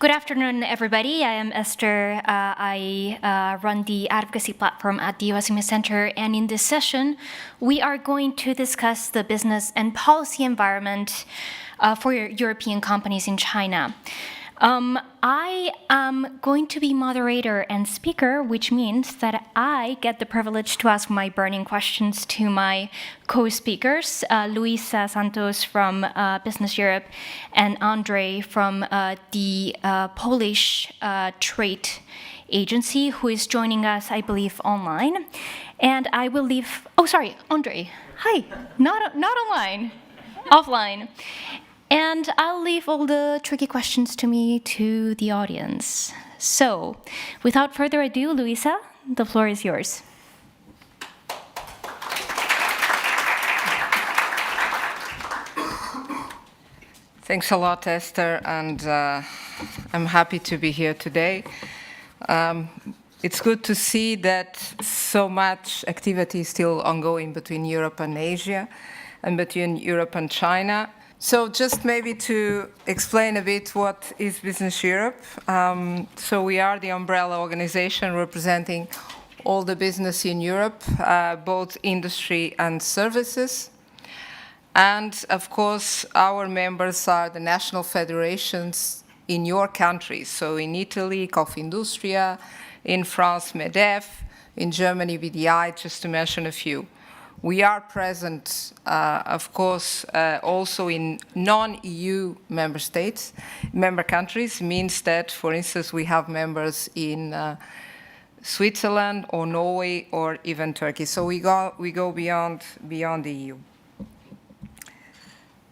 Good afternoon, everybody. I am Esther. I run the advocacy platform at the EU SME Centre, and in this session, we are going to discuss the business and policy environment for European companies in China. I am going to be moderator and speaker, which means that I get the privilege to ask my burning questions to my co-speakers, Luisa Santos from Business Europe and Andrzej from the Polish trade agency, who is joining us, I believe, online. And I will leave, Andrzej, hi, not online, offline. And I'll leave all the tricky questions to the audience. So, without further ado, Luisa, the floor is yours. Thanks a lot, Esther, and I'm happy to be here today. It's good to see that so much activity is still ongoing between Europe and Asia, and between Europe and China. So just maybe to explain a bit what is Business Europe. So we are the umbrella organization representing all the business in Europe, both industry and services. And of course, our members are the national federations in your countries. So in Italy, Confindustria, in France, MEDEF, in Germany, BDI, just to mention a few. We are present, of course, also in non-EU member states. Member countries means that, for instance, we have members in Switzerland or Norway or even Turkey. So we go beyond the EU.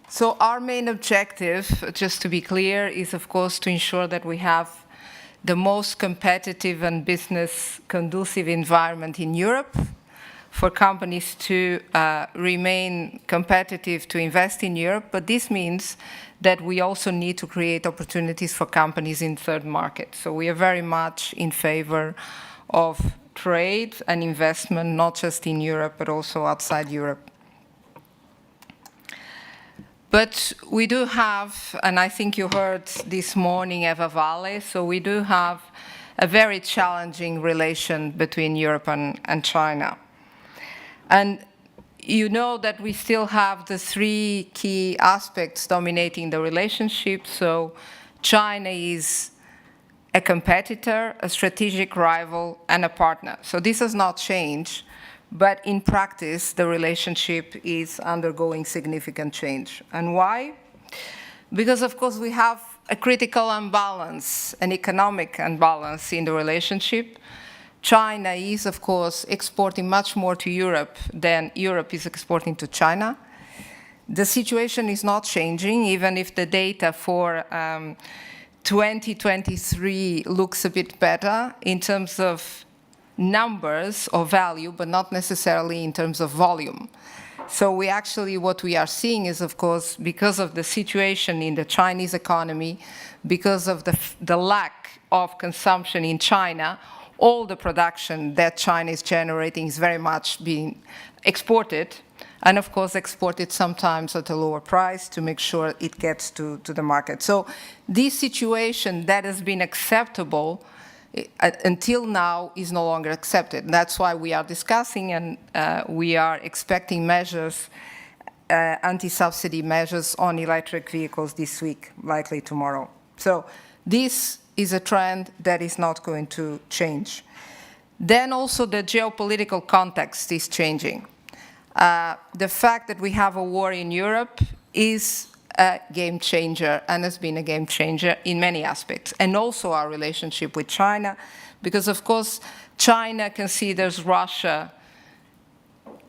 So our main objective, just to be clear, is of course to ensure that we have the most competitive and business conducive environment in Europe, for companies to remain competitive, to invest in Europe, but this means that we also need to create opportunities for companies in third markets. So we are very much in favor of trade and investment, not just in Europe, but also outside Europe. But we do have, and I think you heard this morning Eva Vale, so we do have a very challenging relation between Europe and China. And you know that we still have the three key aspects dominating the relationship. So China is a competitor, a strategic rival, and a partner. So this has not changed, but in practice, the relationship is undergoing significant change. And why? Because, of course, we have a critical imbalance, an economic imbalance in the relationship. China is, of course, exporting much more to Europe than Europe is exporting to China. The situation is not changing, even if the data for 2023 looks a bit better in terms of numbers or value, but not necessarily in terms of volume. So what we are seeing is, of course, because of the situation in the Chinese economy, because of the lack of consumption in China, all the production that China is generating is very much being exported, and of course exported sometimes at a lower price to make sure it gets to the market. So this situation that has been acceptable until now is no longer accepted. That's why we are discussing and we are expecting measures, anti-subsidy measures on electric vehicles this week, likely tomorrow. So this is a trend that is not going to change. Then also the geopolitical context is changing. The fact that we have a war in Europe is a game changer and has been a game changer in many aspects. And also our relationship with China, because of course China considers Russia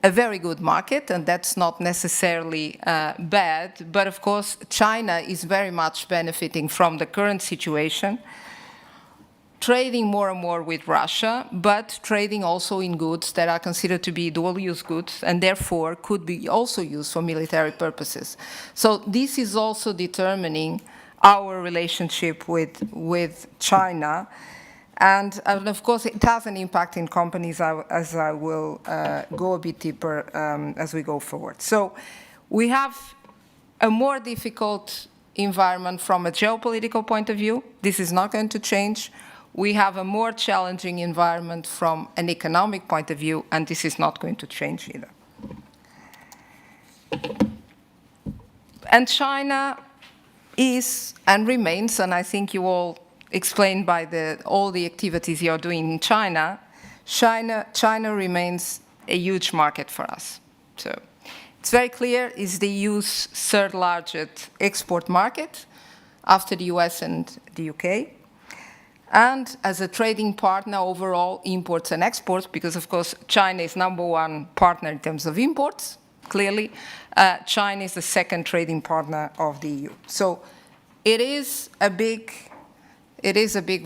a very good market, and that's not necessarily bad, but of course China is very much benefiting from the current situation, trading more and more with Russia, but trading also in goods that are considered to be dual-use goods and therefore could be also used for military purposes. So this is also determining our relationship with China. And of course, it has an impact in companies, as I will go a bit deeper as we go forward. So we have a more difficult environment from a geopolitical point of view. This is not going to change. We have a more challenging environment from an economic point of view, and this is not going to change either. And China is and remains, and I think you all explained by all the activities you're doing in China, China remains a huge market for us. So it's very clear it's the EU's third largest export market after the US and the UK. And as a trading partner overall, imports and exports, because of course China is #1 partner in terms of imports, clearly. China is the second trading partner of the EU. So it is a big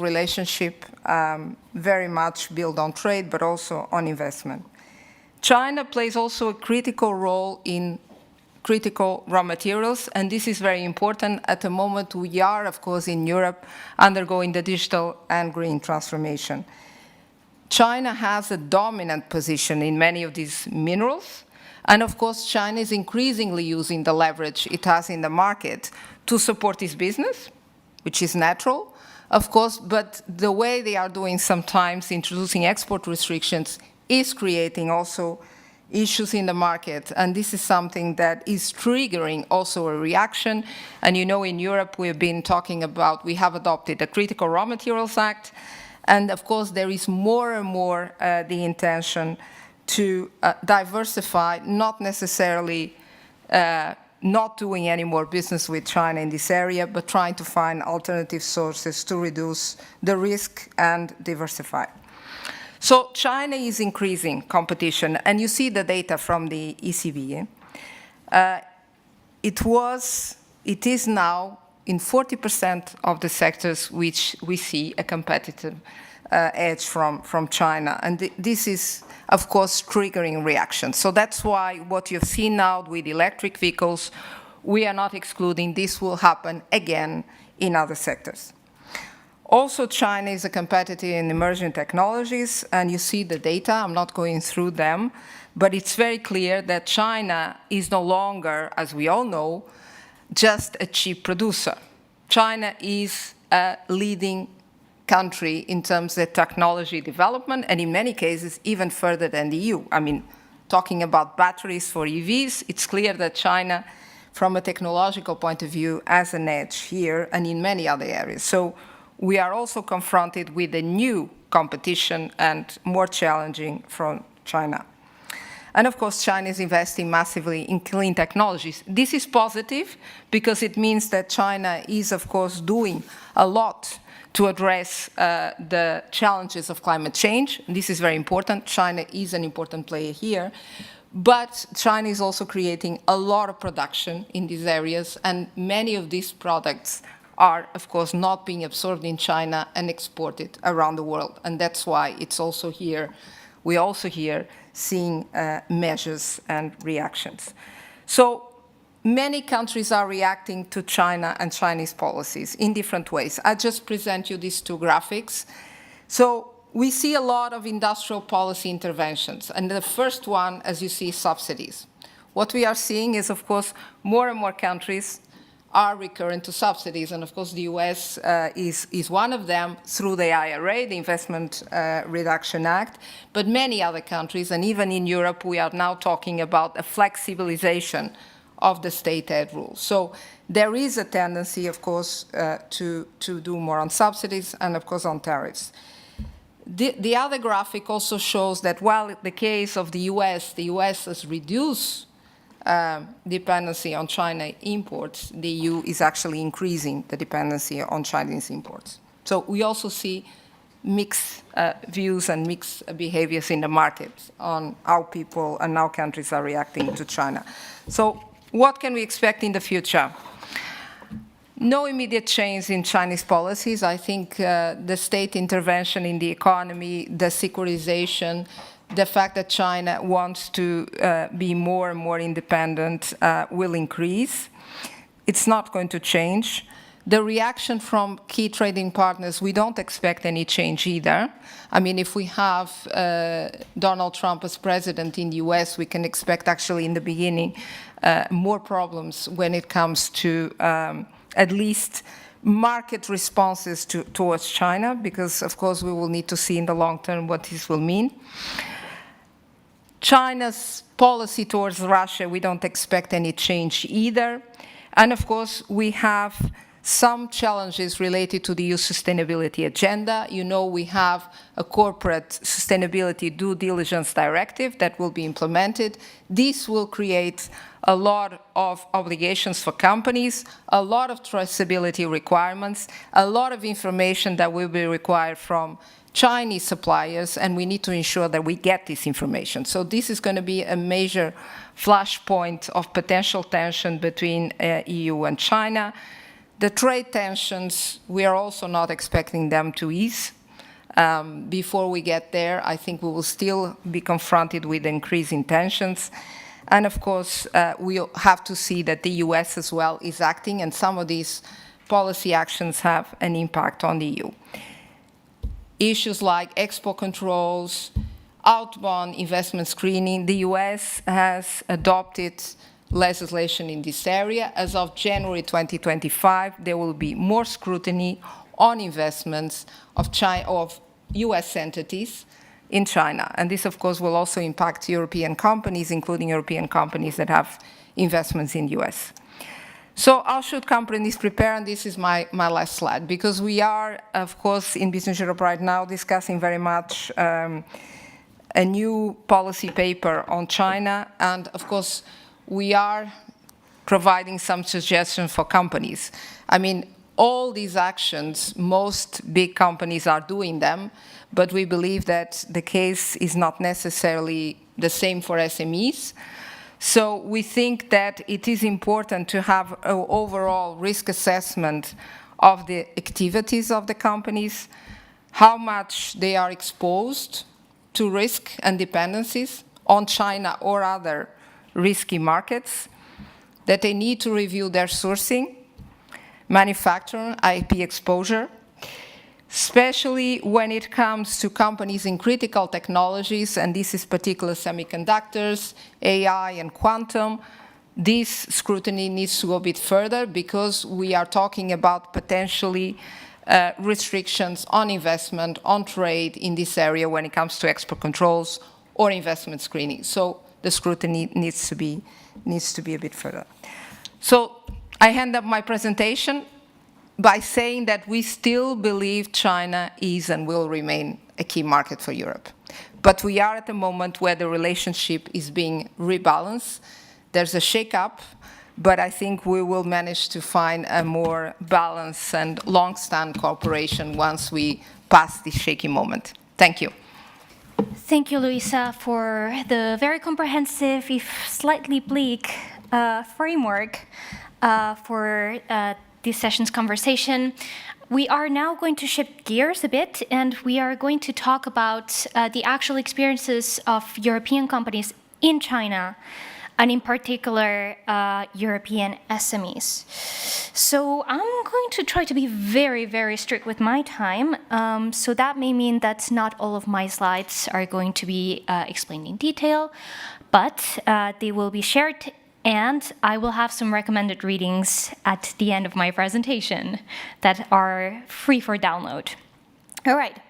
relationship, very much built on trade, but also on investment. China plays also a critical role in critical raw materials, and this is very important at the moment we are, of course, in Europe, undergoing the digital and green transformation. China has a dominant position in many of these minerals, and of course, China is increasingly using the leverage it has in the market to support its business, which is natural, of course, but the way they are doing sometimes, introducing export restrictions, is creating also issues in the market, and this is something that is triggering also a reaction. And you know, in Europe, we've been talking about, we have adopted the Critical Raw Materials Act, and of course, there is more and more the intention to diversify, not necessarily not doing any more business with China in this area, but trying to find alternative sources to reduce the risk and diversify. So China is increasing competition, and you see the data from the ECB. It is now in 40% of the sectors which we see a competitive edge from China, and this is, of course, triggering reactions. So that's why what you've seen now with electric vehicles, we are not excluding this will happen again in other sectors. Also, China is a competitor in emerging technologies, and you see the data. I'm not going through them, but it's very clear that China is no longer, as we all know, just a cheap producer. China is a leading country in terms of technology development, and in many cases, even further than the EU. I mean, talking about batteries for EVs, it's clear that China, from a technological point of view, has an edge here and in many other areas. So we are also confronted with a new competition and more challenging from China. And of course, China is investing massively in clean technologies. This is positive because it means that China is, of course, doing a lot to address the challenges of climate change. This is very important. China is an important player here. But China is also creating a lot of production in these areas, and many of these products are, of course, not being absorbed in China and exported around the world. And that's why it's also here, we're also here seeing measures and reactions. So many countries are reacting to China and Chinese policies in different ways. I just present you these two graphics. So we see a lot of industrial policy interventions. And the first one, as you see, is subsidies. What we are seeing is, of course, more and more countries are recurring to subsidies. And of course, the US is one of them through the IRA, the Investment Reduction Act. But many other countries, and even in Europe, we are now talking about a flexibilization of the state aid rules. So there is a tendency, of course, to do more on subsidies and, of course, on tariffs. The other graphic also shows that while in the case of the US has reduced dependency on China imports, the EU is actually increasing the dependency on Chinese imports. So we also see mixed views and mixed behaviors in the market on how people and how countries are reacting to China. So what can we expect in the future? No immediate change in Chinese policies. I think the state intervention in the economy, the securitization, the fact that China wants to be more and more independent will increase. It's not going to change. The reaction from key trading partners, we don't expect any change either. I mean, if we have Donald Trump as president in the US, we can expect actually in the beginning more problems when it comes to at least market responses towards China, because of course we will need to see in the long term what this will mean. China's policy towards Russia, we don't expect any change either. And of course, we have some challenges related to the EU sustainability agenda. You know, we have a corporate sustainability due diligence directive that will be implemented. This will create a lot of obligations for companies, a lot of traceability requirements, a lot of information that will be required from Chinese suppliers, and we need to ensure that we get this information. So this is going to be a major flashpoint of potential tension between EU and China. The trade tensions, we are also not expecting them to ease. Before we get there, I think we will still be confronted with increasing tensions. And of course, we have to see that the US as well is acting, and some of these policy actions have an impact on the EU. Issues like export controls, outbound investment screening, the US has adopted legislation in this area. As of January 2025, there will be more scrutiny on investments of US entities in China. And this, of course, will also impact European companies, including European companies that have investments in the US. So how should companies prepare? And this is my last slide, because we are, of course, in Business Europe right now discussing very much a new policy paper on China. And of course, we are providing some suggestions for companies. I mean, all these actions, most big companies are doing them, but we believe that the case is not necessarily the same for SMEs. So we think that it is important to have an overall risk assessment of the activities of the companies, how much they are exposed to risk and dependencies on China or other risky markets, that they need to review their sourcing, manufacturing, IP exposure, especially when it comes to companies in critical technologies, and this is particularly semiconductors, AI, and quantum. This scrutiny needs to go a bit further, because we are talking about potentially restrictions on investment, on trade in this area when it comes to export controls or investment screening. So the scrutiny needs to be a bit further. So I end up my presentation by saying that we still believe China is and will remain a key market for Europe. But we are at a moment where the relationship is being rebalanced. There's a shake-up, but I think we will manage to find a more balanced and long-standing cooperation once we pass this shaky moment. Thank you. Thank you, Luisa, for the very comprehensive, if slightly bleak, framework for this session's conversation. We are now going to shift gears a bit, and we are going to talk about the actual experiences of European companies in China, and in particular, European SMEs. So I'm going to try to be very, very strict with my time. So that may mean that not all of my slides are going to be explained in detail, but they will be shared, and I will have some recommended readings at the end of my presentation that are free for download. All right.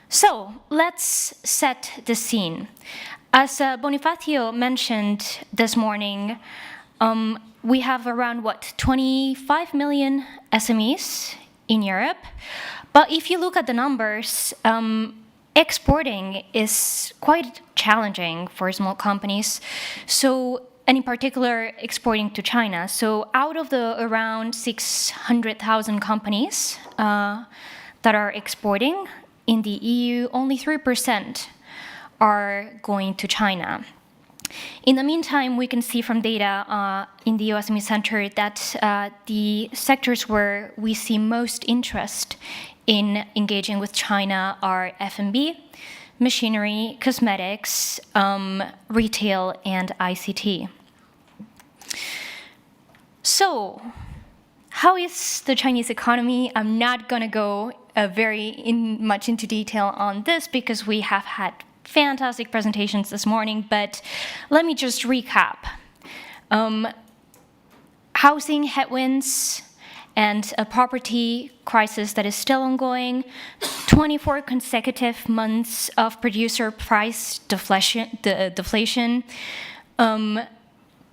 So let's set the scene. As Bonifacio mentioned this morning, we have around, 25 million SMEs in Europe. But if you look at the numbers, exporting is quite challenging for small companies. So, and in particular, exporting to China. So out of the around 600,000 companies that are exporting in the EU, only 3% are going to China. In the meantime, we can see from data in the EU SME Centre that the sectors where we see most interest in engaging with China are F&B, machinery, cosmetics, retail, and ICT. So, how is the Chinese economy? I'm not going to go much into detail on this because we have had fantastic presentations this morning, but let me just recap. housing headwinds and a property crisis that is still ongoing, 24 consecutive months of producer price deflation,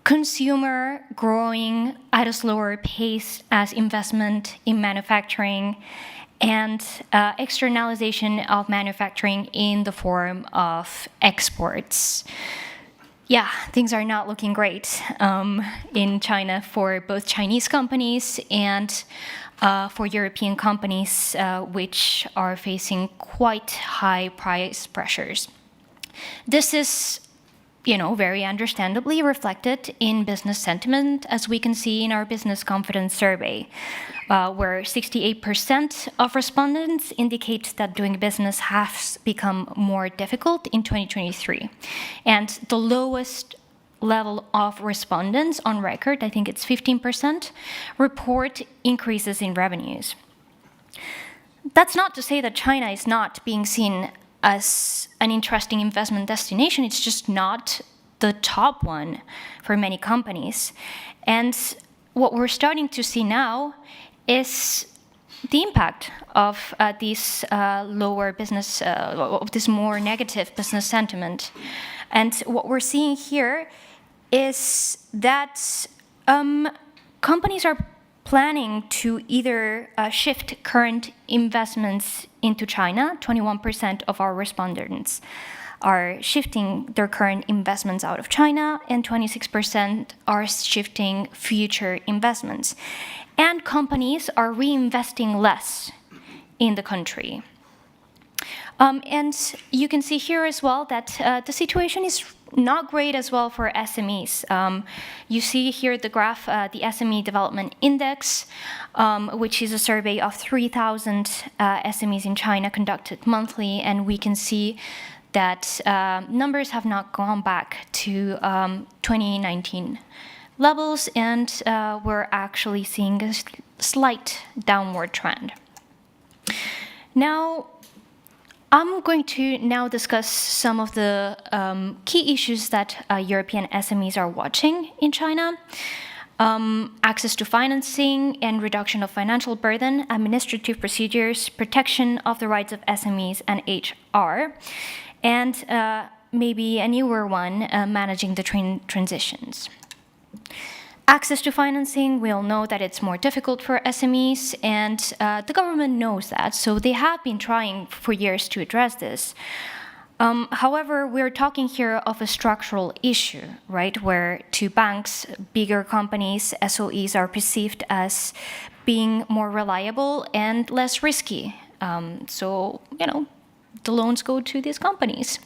consumer growing at a slower pace as investment in manufacturing, and externalization of manufacturing in the form of exports. Yeah, things are not looking great in China for both Chinese companies and for European companies, which are facing quite high price pressures. This is, very understandably reflected in business sentiment, as we can see in our business confidence survey, where 68% of respondents indicate that doing business has become more difficult in 2023. And the lowest level of respondents on record, I think it's 15%, report increases in revenues. That's not to say that China is not being seen as an interesting investment destination. It's just not the top one for many companies. And what we're starting to see now is the impact of this lower business, of this more negative business sentiment. And what we're seeing here is that companies are planning to either shift current investments into China. 21% of our respondents are shifting their current investments out of China, and 26% are shifting future investments. And companies are reinvesting less in the country. And you can see here as well that the situation is not great as well for SMEs. You see here the graph, the SME Development Index, which is a survey of 3,000 SMEs in China conducted monthly, and we can see that numbers have not gone back to 2019 levels, and we're actually seeing a slight downward trend. Now, I'm going to now discuss some of the key issues that European SMEs are watching in China. Access to financing and reduction of financial burden, administrative procedures, protection of the rights of SMEs and HR, and maybe a newer one, managing the transitions. Access to financing, we all know that it's more difficult for SMEs, and the government knows that, so they have been trying for years to address this. However, we're talking here of a structural issue, right, where to banks, bigger companies, SOEs are perceived as being more reliable and less risky. So, the loans go to these companies.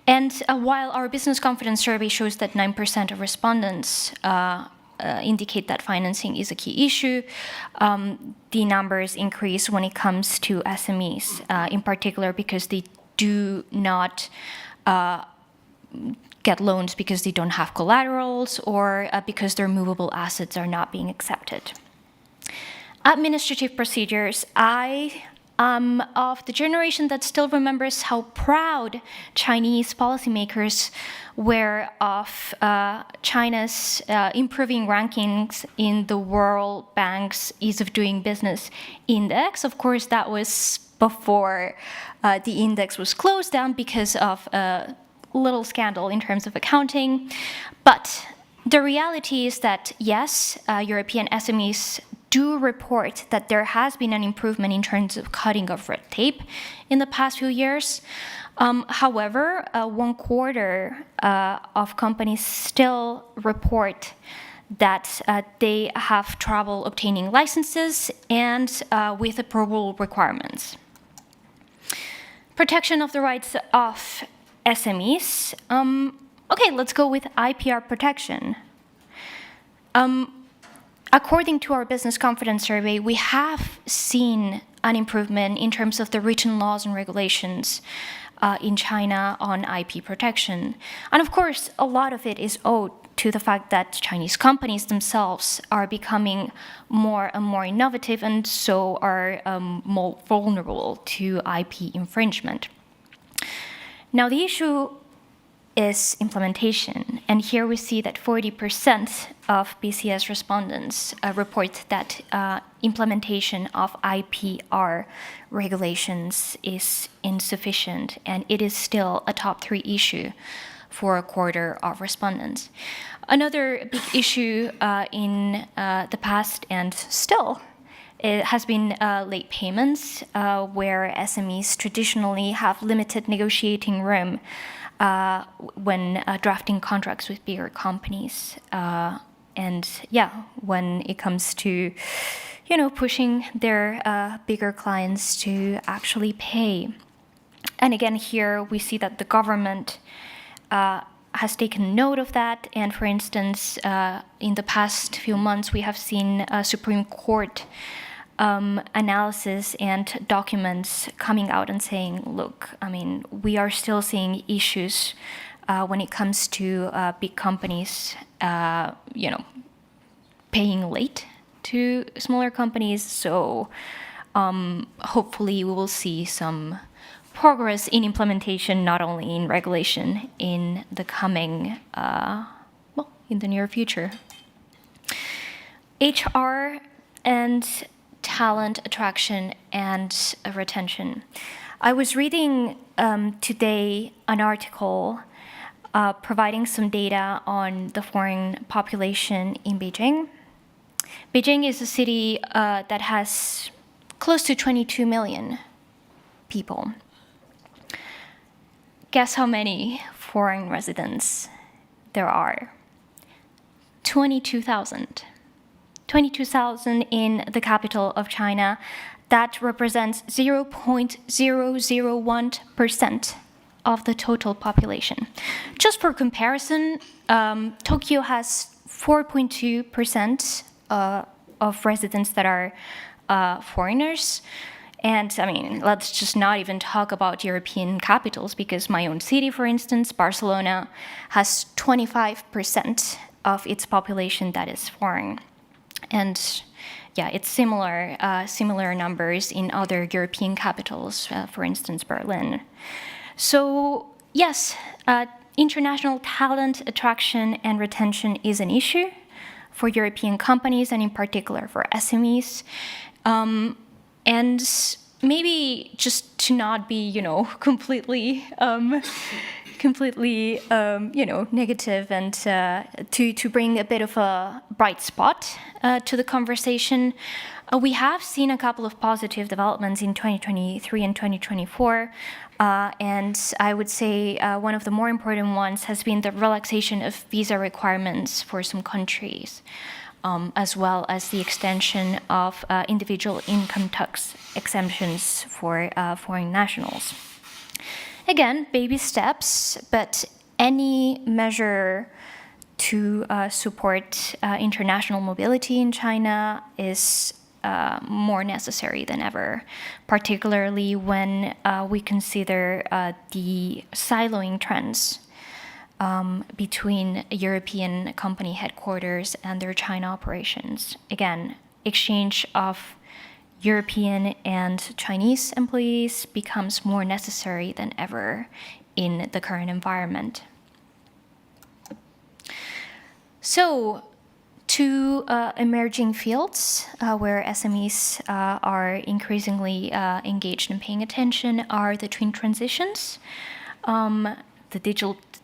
And while our business confidence survey shows that 9% of respondents indicate that financing is a key issue, the numbers increase when it comes to SMEs, in particular because they do not get loans because they don't have collaterals or because their movable assets are not being accepted. Administrative procedures. I of the generation that still remembers how proud Chinese policymakers were of China's improving rankings in the World Bank's Ease of Doing Business Index. Of course, that was before the index was closed down because of a little scandal in terms of accounting. But the reality is that, yes, European SMEs do report that there has been an improvement in terms of cutting of red tape in the past few years. However, 1/4 of companies still report that they have trouble obtaining licenses and with approval requirements. Protection of the rights of SMEs. Okay, let's go with IPR protection. According to our business confidence survey, we have seen an improvement in terms of the written laws and regulations in China on IP protection. And of course, a lot of it is owed to the fact that Chinese companies themselves are becoming more and more innovative and so are more vulnerable to IP infringement. Now, the issue is implementation. And here we see that 40% of BCS respondents report that implementation of IPR regulations is insufficient, and it is still a top 3 issue for a quarter of respondents. Another big issue in the past and still it has been late payments, where SMEs traditionally have limited negotiating room when drafting contracts with bigger companies. And yeah, when it comes to, pushing their bigger clients to actually pay. And again, here we see that the government has taken note of that. And for instance, in the past few months, we have seen Supreme Court analysis and documents coming out and saying, look, we are still seeing issues when it comes to big companies, paying late to smaller companies. So hopefully we will see some progress in implementation, not only in regulation, in the coming, in the near future. HR and talent attraction and retention. I was reading today an article providing some data on the foreign population in Beijing. Beijing is a city that has close to 22 million people. Guess how many foreign residents there are? 22,000. 22,000 in the capital of China. That represents 0.001% of the total population. Just for comparison, Tokyo has 4.2% of residents that are foreigners. And let's just not even talk about European capitals, because my own city, for instance, Barcelona, has 25% of its population that is foreign. And yeah, it's similar numbers in other European capitals, for instance, Berlin. So yes, international talent attraction and retention is an issue for European companies, and in particular for SMEs. And maybe just to not be, completely negative, and to bring a bit of a bright spot to the conversation, we have seen a couple of positive developments in 2023 and 2024. And I would say one of the more important ones has been the relaxation of visa requirements for some countries, as well as the extension of individual income tax exemptions for foreign nationals. Again, baby steps, but any measure to support international mobility in China is more necessary than ever, particularly when we consider the siloing trends between European company headquarters and their China operations. Again, exchange of European and Chinese employees becomes more necessary than ever in the current environment. So, two emerging fields where SMEs are increasingly engaged in paying attention are the twin transitions, the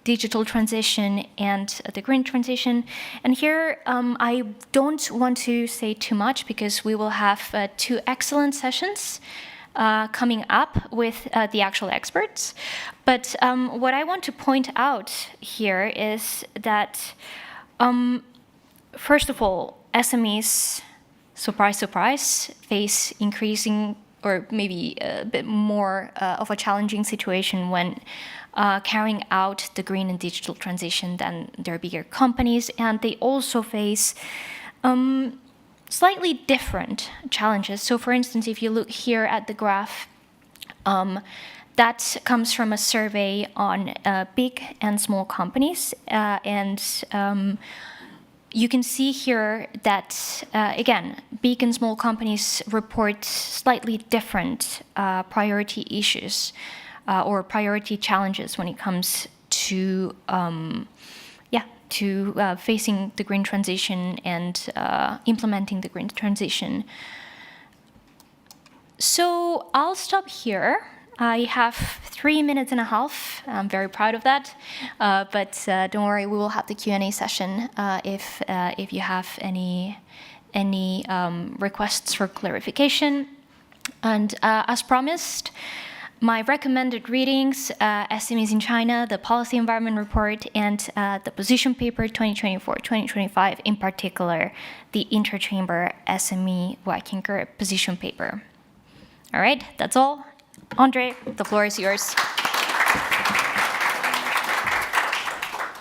digital transition and the green transition. And here I don't want to say too much, because we will have 2 excellent sessions coming up with the actual experts. But what I want to point out here is that first of all, SMEs, surprise, surprise, face increasing or maybe a bit more of a challenging situation when carrying out the green and digital transition than their bigger companies. And they also face slightly different challenges. So for instance, if you look here at the graph, that comes from a survey on big and small companies. You can see here that, again, big and small companies report slightly different priority issues or priority challenges when it comes to facing the green transition and implementing the green transition. So I'll stop here. I have 3 minutes and a half. I'm very proud of that. But don't worry, we will have the Q&A session if you have any requests for clarification. And as promised, my recommended readings, SMEs in China, the Policy Environment Report, and the Position Paper 2024-2025, in particular, the Interchamber SME Working Group Position Paper. All right, that's all. Andrzej, the floor is yours.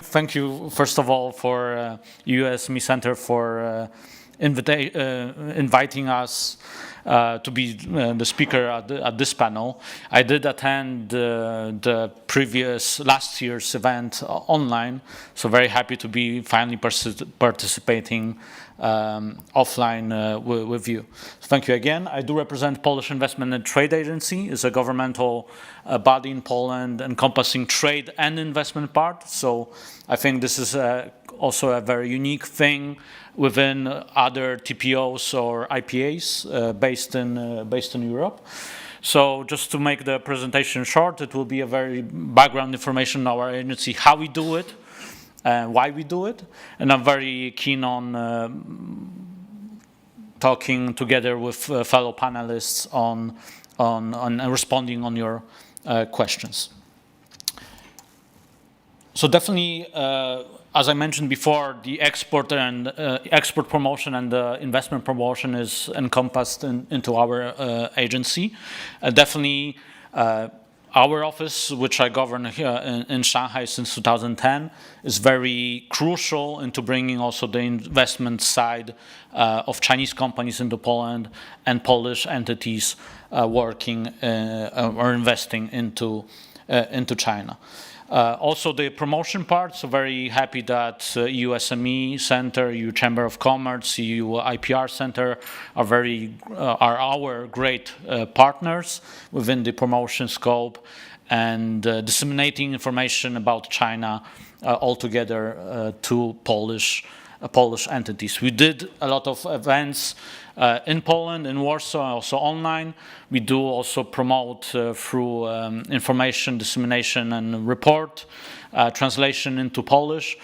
Thank you, first of all, for EU SME Centre for inviting us to be the speaker at this panel. I did attend the last year's event online, so very happy to be finally participating offline with you. So thank you again. I do represent Polish Investment and Trade Agency. It's a governmental body in Poland encompassing trade and investment part. So I think this is also a very unique thing within other TPOs or IPAs based in Europe. So just to make the presentation short, it will be a very background information on our agency, how we do it, why we do it, and I'm very keen on talking together with fellow panelists on responding on your questions. So definitely, as I mentioned before, the export promotion and the investment promotion is encompassed into our agency. Definitely, our office, which I govern here in Shanghai since 2010, is very crucial into bringing also the investment side of Chinese companies into Poland and Polish entities working or investing into China. Also the promotion part, so very happy that EU SME Centre, EU Chamber of Commerce, EU IPR Centre are our great partners within the promotion scope and disseminating information about China altogether to Polish entities. We did a lot of events in Poland, in Warsaw, also online. We do also promote through information dissemination and report translation into Polish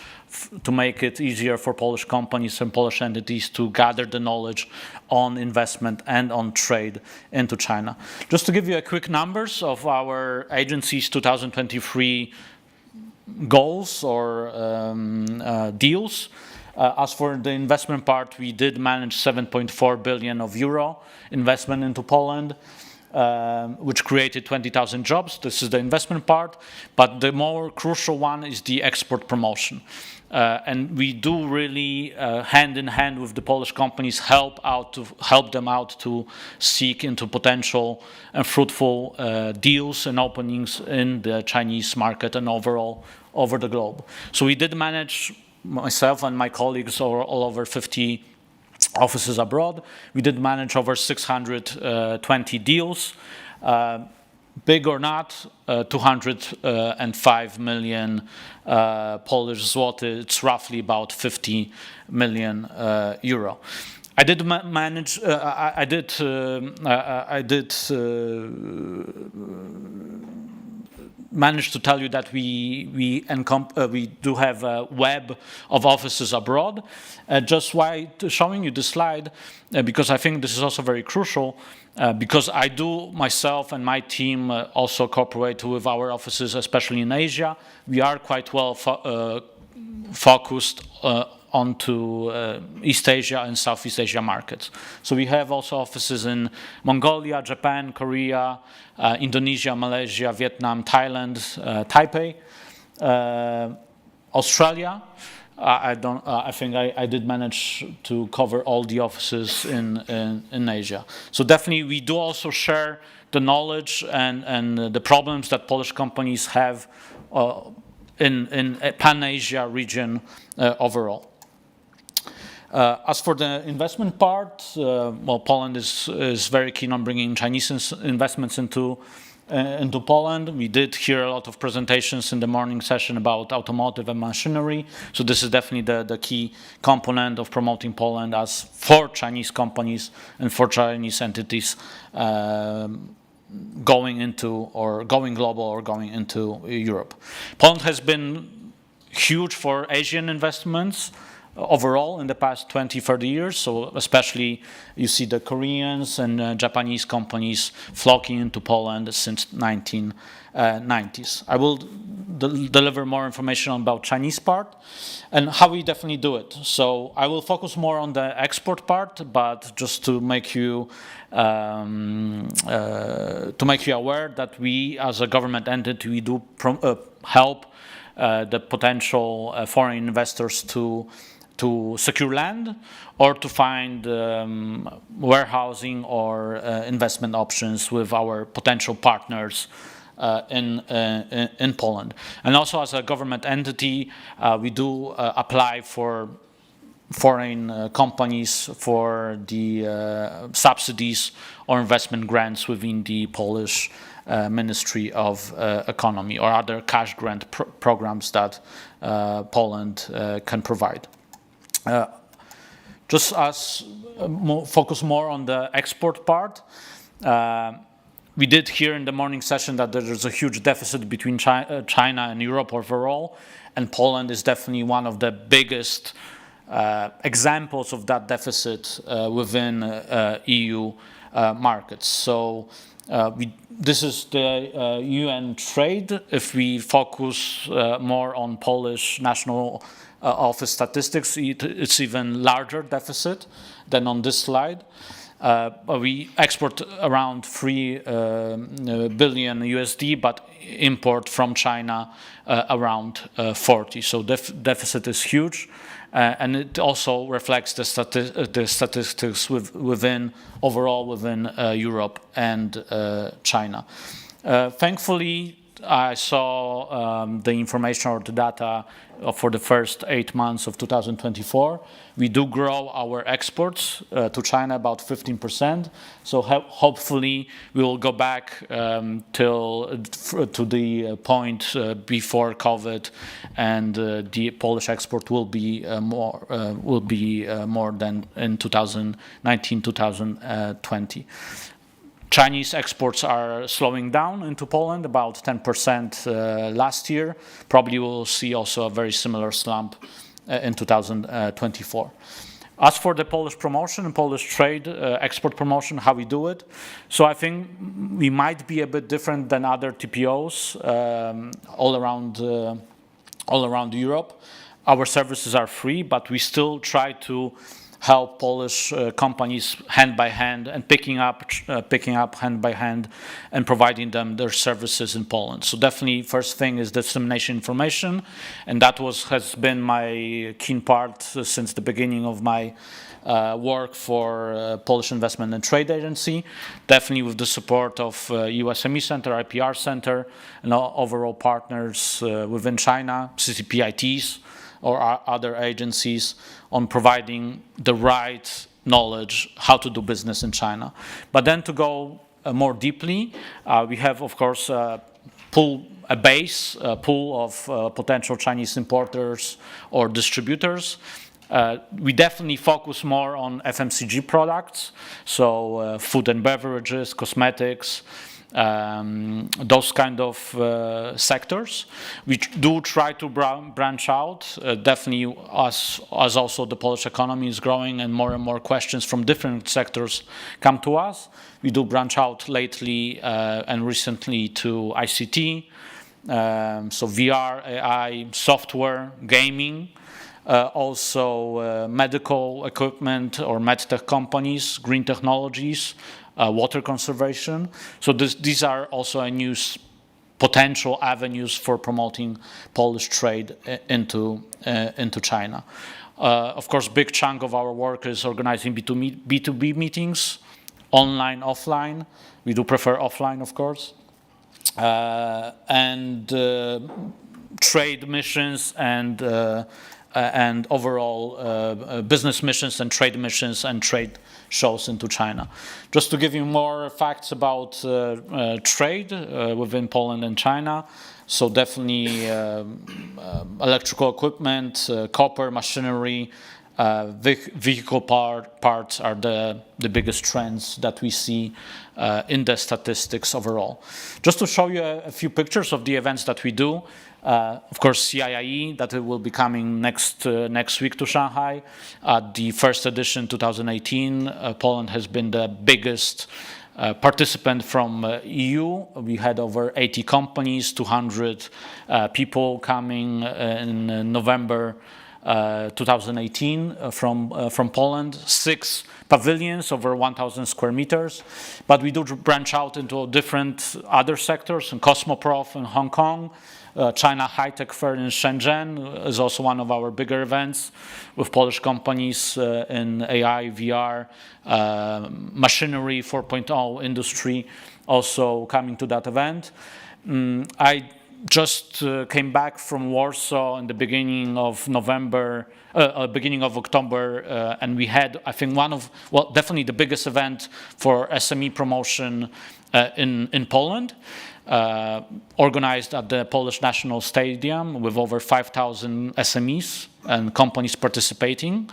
to make it easier for Polish companies and Polish entities to gather the knowledge on investment and on trade into China. Just to give you a quick numbers of our agency's 2023 goals or deals. As for the investment part, we did manage 7.4 billion euro investment into Poland, which created 20,000 jobs. This is the investment part, but the more crucial one is the export promotion. And we do really hand in hand with the Polish companies help them out to seek into potential and fruitful deals and openings in the Chinese market and overall over the globe. So we did manage, myself and my colleagues, all over 50 offices abroad. We did manage over 620 deals. Big or not, 205 million Polish zloty. It's roughly about 50 million euro. I did manage. I did manage to tell you that we do have a web of offices abroad. Just why showing you this slide, because I think this is also very crucial, because I do myself and my team also cooperate with our offices, especially in Asia. We are quite well focused onto East Asia and Southeast Asia markets. So we have also offices in Mongolia, Japan, Korea, Indonesia, Malaysia, Vietnam, Thailand, Taipei, Australia. I think I did manage to cover all the offices in Asia. So definitely we do also share the knowledge and the problems that Polish companies have in Pan-Asia region overall. As for the investment part, well, Poland is very keen on bringing Chinese investments into into Poland. We did hear a lot of presentations in the morning session about automotive and machinery. So this is definitely the key component of promoting Poland as for Chinese companies and for Chinese entities going into or going global or going into Europe. Poland has been huge for Asian investments overall in the past 20, 30 years. So especially you see the Koreans and Japanese companies flocking into Poland since 1990s. I will deliver more information about Chinese part and how we definitely do it. So I will focus more on the export part, but just to make you aware that we as a government entity, we do help the potential foreign investors to secure land or to find warehousing or investment options with our potential partners in Poland. And also as a government entity, we do apply for foreign companies for the subsidies or investment grants within the Polish Ministry of Economy or other cash grant programs that Poland can provide. Just as focus more on the export part, we did hear in the morning session that there is a huge deficit between China and Europe overall, and Poland is definitely one of the biggest examples of that deficit within EU markets. So this is the UN trade. If we focus more on Polish national office statistics, it's even larger deficit than on this slide. We export around 3 billion USD, but import from China around 40. So deficit is huge. And it also reflects the statistics overall within Europe and China. Thankfully, I saw the information or the data for the first 8 months of 2024. We do grow our exports to China about 15%. So hopefully we will go back to the point before COVID, and the Polish export will be more than in 2019, 2020. Chinese exports are slowing down into Poland, about 10% last year. Probably we'll see also a very similar slump in 2024. As for the Polish promotion and Polish trade, export promotion, how we do it. So I think we might be a bit different than other TPOs all around Europe. Our services are free, but we still try to help Polish companies hand by hand and picking up hand by hand and providing them their services in Poland. So definitely first thing is dissemination information, and that has been my keen part since the beginning of my work for Polish Investment and Trade Agency, definitely with the support of EU SME Centre, IPR Centre, and overall partners within China, CCPITs, or other agencies on providing the right knowledge how to do business in China. But then to go more deeply, we have, of course, a pool of potential Chinese importers or distributors. We definitely focus more on FMCG products, so food and beverages, cosmetics, those kind of sectors. We do try to branch out, definitely as also the Polish economy is growing and more questions from different sectors come to us. We do branch out lately and recently to ICT, so VR, AI, software, gaming, also medical equipment or medtech companies, green technologies, water conservation. So these are also a new potential avenues for promoting Polish trade into China. Of course, big chunk of our work is organizing B2B meetings, online, offline. We do prefer offline, of course. And trade missions and and overall business missions and trade shows into China. Just to give you more facts about trade within Poland and China, so definitely electrical equipment, copper, machinery, vehicle parts are the biggest trends that we see in the statistics overall. Just to show you a few pictures of the events that we do. Of course, CIIE, that will be coming next week to Shanghai. The first edition, 2018, Poland has been the biggest participant from EU. We had over 80 companies, 200 people coming in November 2018 from Poland, 6 pavilions over 1,000 square meters. But we do branch out into different other sectors. In Cosmoprof in Hong Kong, China High-Tech Fair in Shenzhen is also one of our bigger events with Polish companies in AI, VR, machinery 4.0 industry also coming to that event. I just came back from Warsaw in the beginning of beginning of October, and we had, I think, definitely the biggest event for SME promotion in Poland, organized at the Polish National Stadium with over 5,000 SMEs and companies participating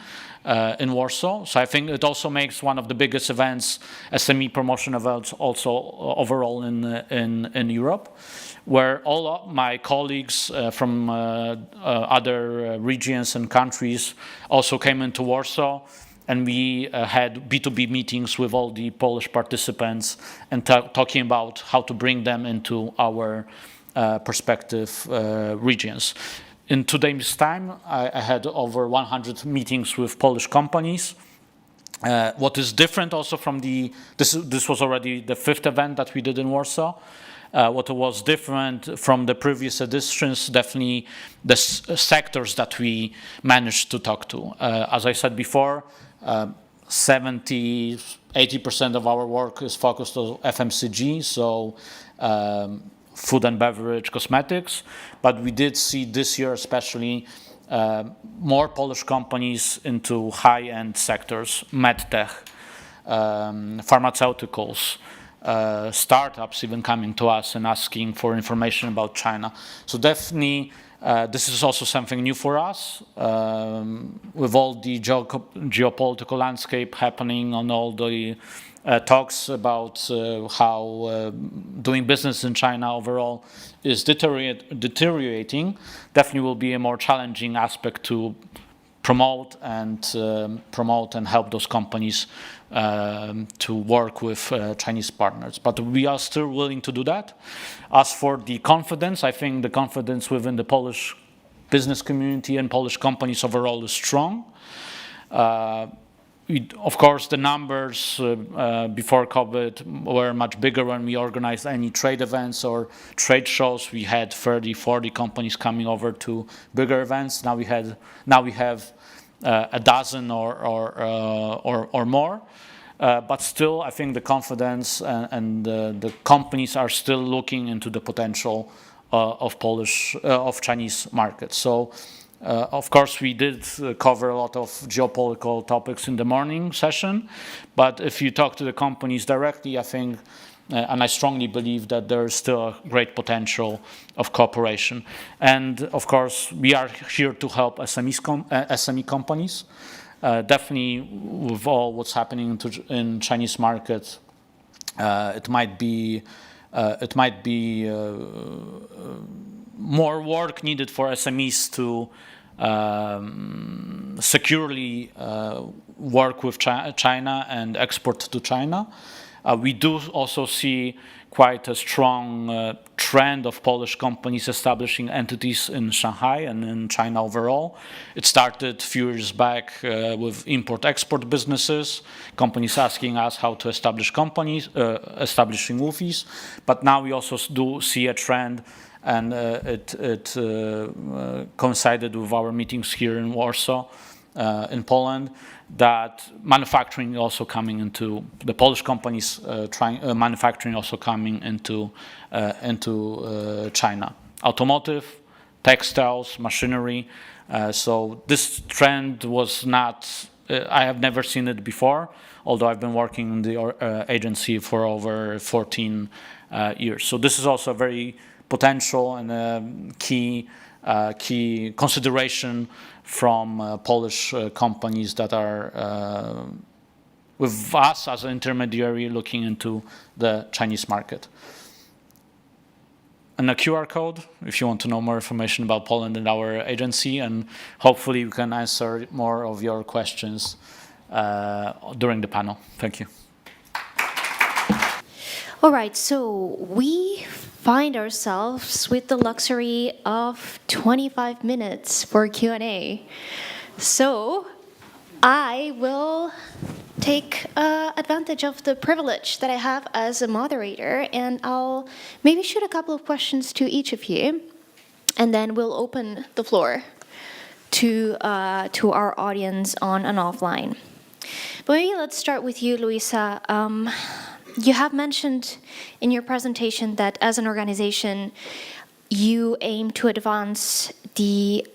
in Warsaw. So I think it also makes one of the biggest events, SME promotion events, also overall in Europe, where all of my colleagues from other regions and countries also came into Warsaw, and we had B2B meetings with all the Polish participants and talking about how to bring them into our perspective regions. In 2 days' time, I had over 100 meetings with Polish companies. What is different also from this was already the 5th event that we did in Warsaw. What was different from the previous editions, definitely the sectors that we managed to talk to. As I said before, 70–80% of our work is focused on FMCG, so food and beverage, cosmetics. But we did see this year especially more Polish companies into high-end sectors, medtech, pharmaceuticals, startups even coming to us and asking for information about China. So definitely this is also something new for us, with all the geopolitical landscape happening on all the talks about how doing business in China overall is deteriorating. Definitely will be a more challenging aspect to promote and help those companies to work with Chinese partners. But we are still willing to do that. As for the confidence, I think the confidence within the Polish business community and Polish companies overall is strong. Of course, the numbers before COVID were much bigger when we organized any trade events or trade shows. We had 30–40 companies coming over to bigger events. Now we have a dozen or more. But still, I think the confidence and the companies are still looking into the potential of Chinese markets. So, of course, we did cover a lot of geopolitical topics in the morning session. But if you talk to the companies directly, I think, and I strongly believe that there is still a great potential of cooperation. And of course, we are here to help SME companies. Definitely, with all what's happening in Chinese market, it might be more work needed for SMEs to securely work with China and export to China. We do also see quite a strong trend of Polish companies establishing entities in Shanghai and in China overall. It started a few years back with import-export businesses, companies asking us how to establish companies, establishing WUFIs. But now we also do see a trend, and it coincided with our meetings here in Warsaw, in Poland, that manufacturing also coming into the Polish companies, manufacturing also coming into China. Automotive, textiles, machinery So this trend was not, I have never seen it before, although I've been working in the agency for over 14 years. So this is also a very potential and a key consideration from Polish companies that are with us as an intermediary looking into the Chinese market. And a QR code if you want to know more information about Poland and our agency, and hopefully we can answer more of your questions during the panel. Thank you. All right, so we find ourselves with the luxury of 25 minutes for Q&A. So I will take advantage of the privilege that I have as a moderator, and I'll maybe shoot a couple of questions to each of you, and then we'll open the floor to our audience on and offline. But maybe let's start with you, Luisa. You have mentioned in your presentation that as an organization, you aim to advance the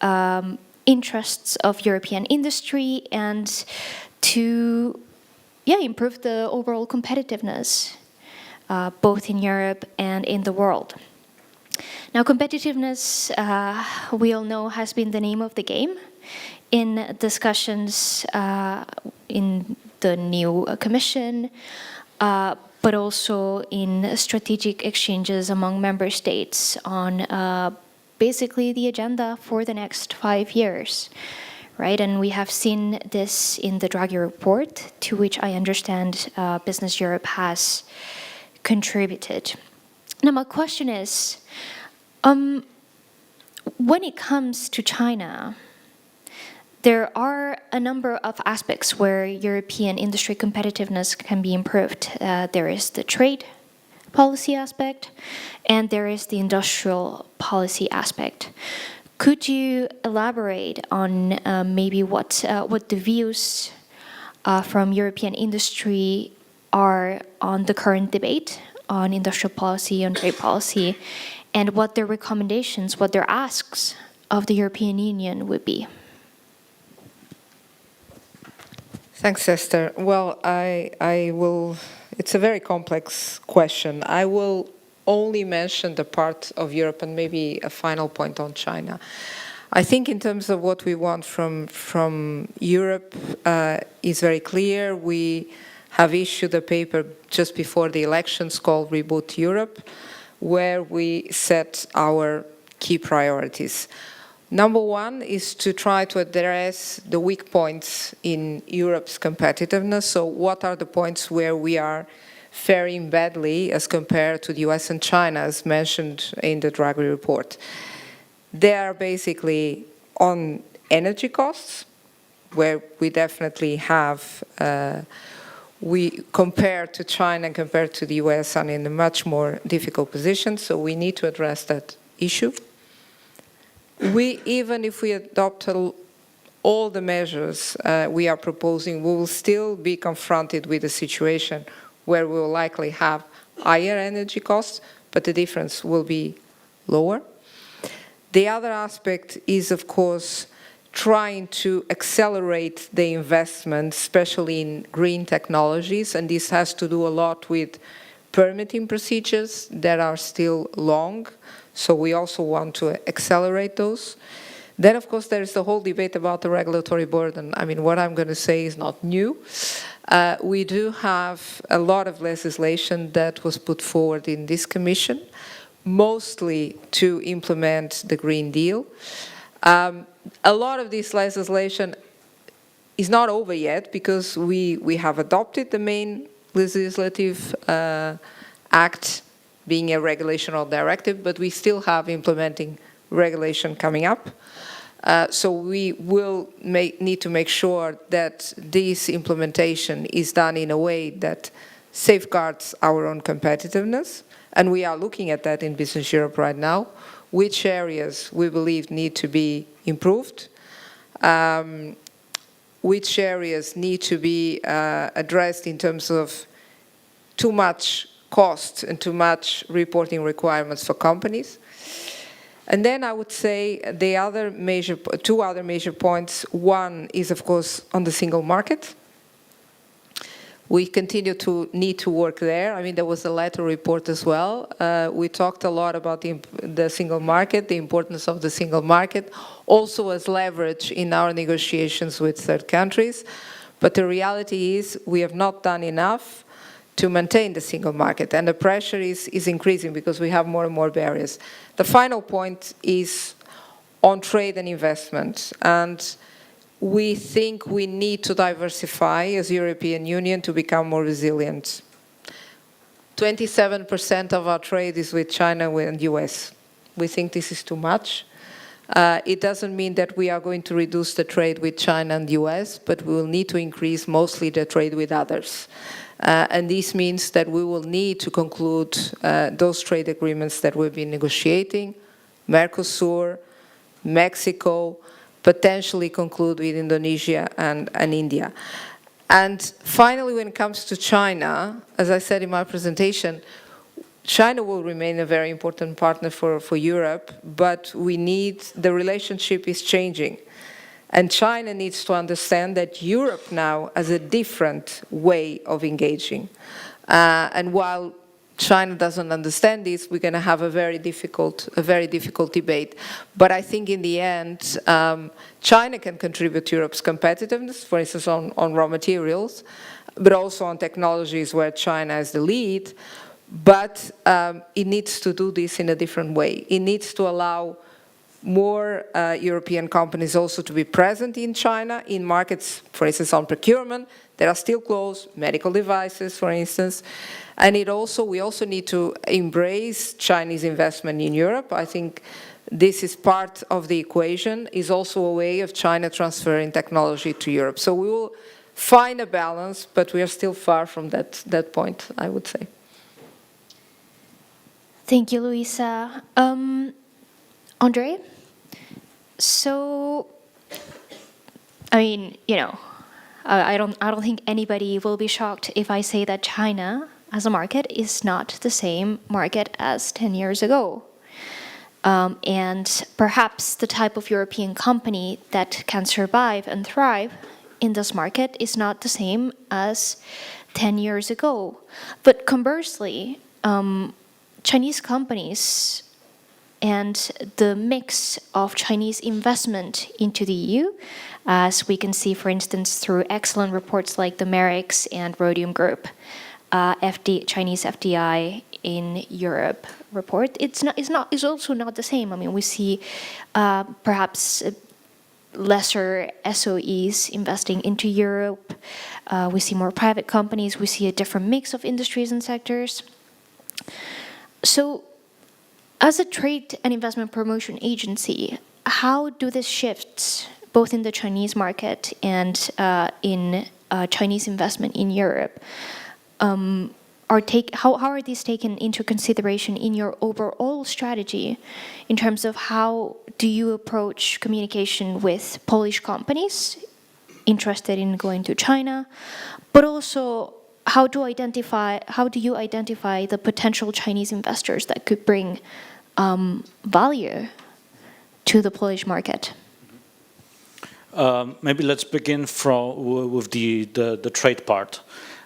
interests of European industry and to improve the overall competitiveness, both in Europe and in the world. Now, competitiveness, we all know, has been the name of the game in discussions in the new Commission, but also in strategic exchanges among member states on basically the agenda for the next 5 years, right? And we have seen this in the Draghi report, to which I understand Business Europe has contributed. Now, my question is, when it comes to China, there are a number of aspects where European industry competitiveness can be improved. There is the trade policy aspect, and there is the industrial policy aspect. Could you elaborate on maybe what the views from European industry are on the current debate on industrial policy, on trade policy, and what their recommendations, what their asks of the European Union would be? Thanks, Esther. Well, I will, it's a very complex question. I will only mention the part of Europe and maybe a final point on China. I think in terms of what we want from Europe is very clear. We have issued a paper just before the elections called Reboot Europe, where we set our key priorities. Number one is to try to address the weak points in Europe's competitiveness. So what are the points where we are faring badly as compared to the US and China, as mentioned in the Draghi report? They are basically on energy costs, where we definitely have, we compared to China and compared to the US are in a much more difficult position, so we need to address that issue. Even if we adopt all the measures we are proposing, we will still be confronted with a situation where we will likely have higher energy costs, but the difference will be lower. The other aspect is, of course, trying to accelerate the investment, especially in green technologies, and this has to do a lot with permitting procedures that are still long. So we also want to accelerate those. Then, of course, there is the whole debate about the regulatory burden. I mean, what I'm going to say is not new. We do have a lot of legislation that was put forward in this commission, mostly to implement the Green Deal. A lot of this legislation is not over yet because we have adopted the main legislative act, being a regulation or directive, but we still have implementing regulation coming up. So we will need to make sure that this implementation is done in a way that safeguards our own competitiveness. And we are looking at that in Business Europe right now, which areas we believe need to be improved, which areas need to be addressed in terms of too much cost and too much reporting requirements for companies. And then I would say two other major points. One is, of course, on the single market. We continue to need to work there. I mean, there was a letter report as well. We talked a lot about the single market, the importance of the single market, also as leverage in our negotiations with third countries. But the reality is we have not done enough to maintain the single market, and the pressure is increasing because we have more and more barriers. The final point is on trade and investment, and we think we need to diversify as European Union to become more resilient. 27% of our trade is with China and US. We think this is too much. It doesn't mean that we are going to reduce the trade with China and US, but we will need to increase mostly the trade with others. And this means that we will need to conclude those trade agreements that we've been negotiating, Mercosur, Mexico, potentially conclude with Indonesia and India. And finally, when it comes to China, as I said in my presentation, China will remain a very important partner for Europe, but the relationship is changing. And China needs to understand that Europe now has a different way of engaging. And while China doesn't understand this, we're going to have a very difficult debate. But I think in the end, China can contribute to Europe's competitiveness, for instance, on raw materials, but also on technologies where China has the lead. But it needs to do this in a different way. It needs to allow more European companies also to be present in China, in markets, for instance, on procurement, that are still closed, medical devices, for instance. And we also need to embrace Chinese investment in Europe. I think this is part of the equation, is also a way of China transferring technology to Europe. So we will find a balance, but we are still far from that point, I would say. Thank you, Luisa. Andre? So, I mean, I don't think anybody will be shocked if I say that China as a market is not the same market as 10 years ago. And perhaps the type of European company that can survive and thrive in this market is not the same as 10 years ago. But conversely, Chinese companies and the mix of Chinese investment into the EU, as we can see, for instance, through excellent reports like the Merix and Rhodium Group, Chinese FDI in Europe report, it's also not the same. I mean, we see perhaps lesser SOEs investing into Europe. We see more private companies. We see a different mix of industries and sectors. So, as a trade and investment promotion agency, how do these shifts, both in the Chinese market and in Chinese investment in Europe, how are these taken into consideration in your overall strategy in terms of how do you approach communication with Polish companies interested in going to China, but also how do you identify the potential Chinese investors that could bring value to the Polish market? Maybe let's begin with the trade part.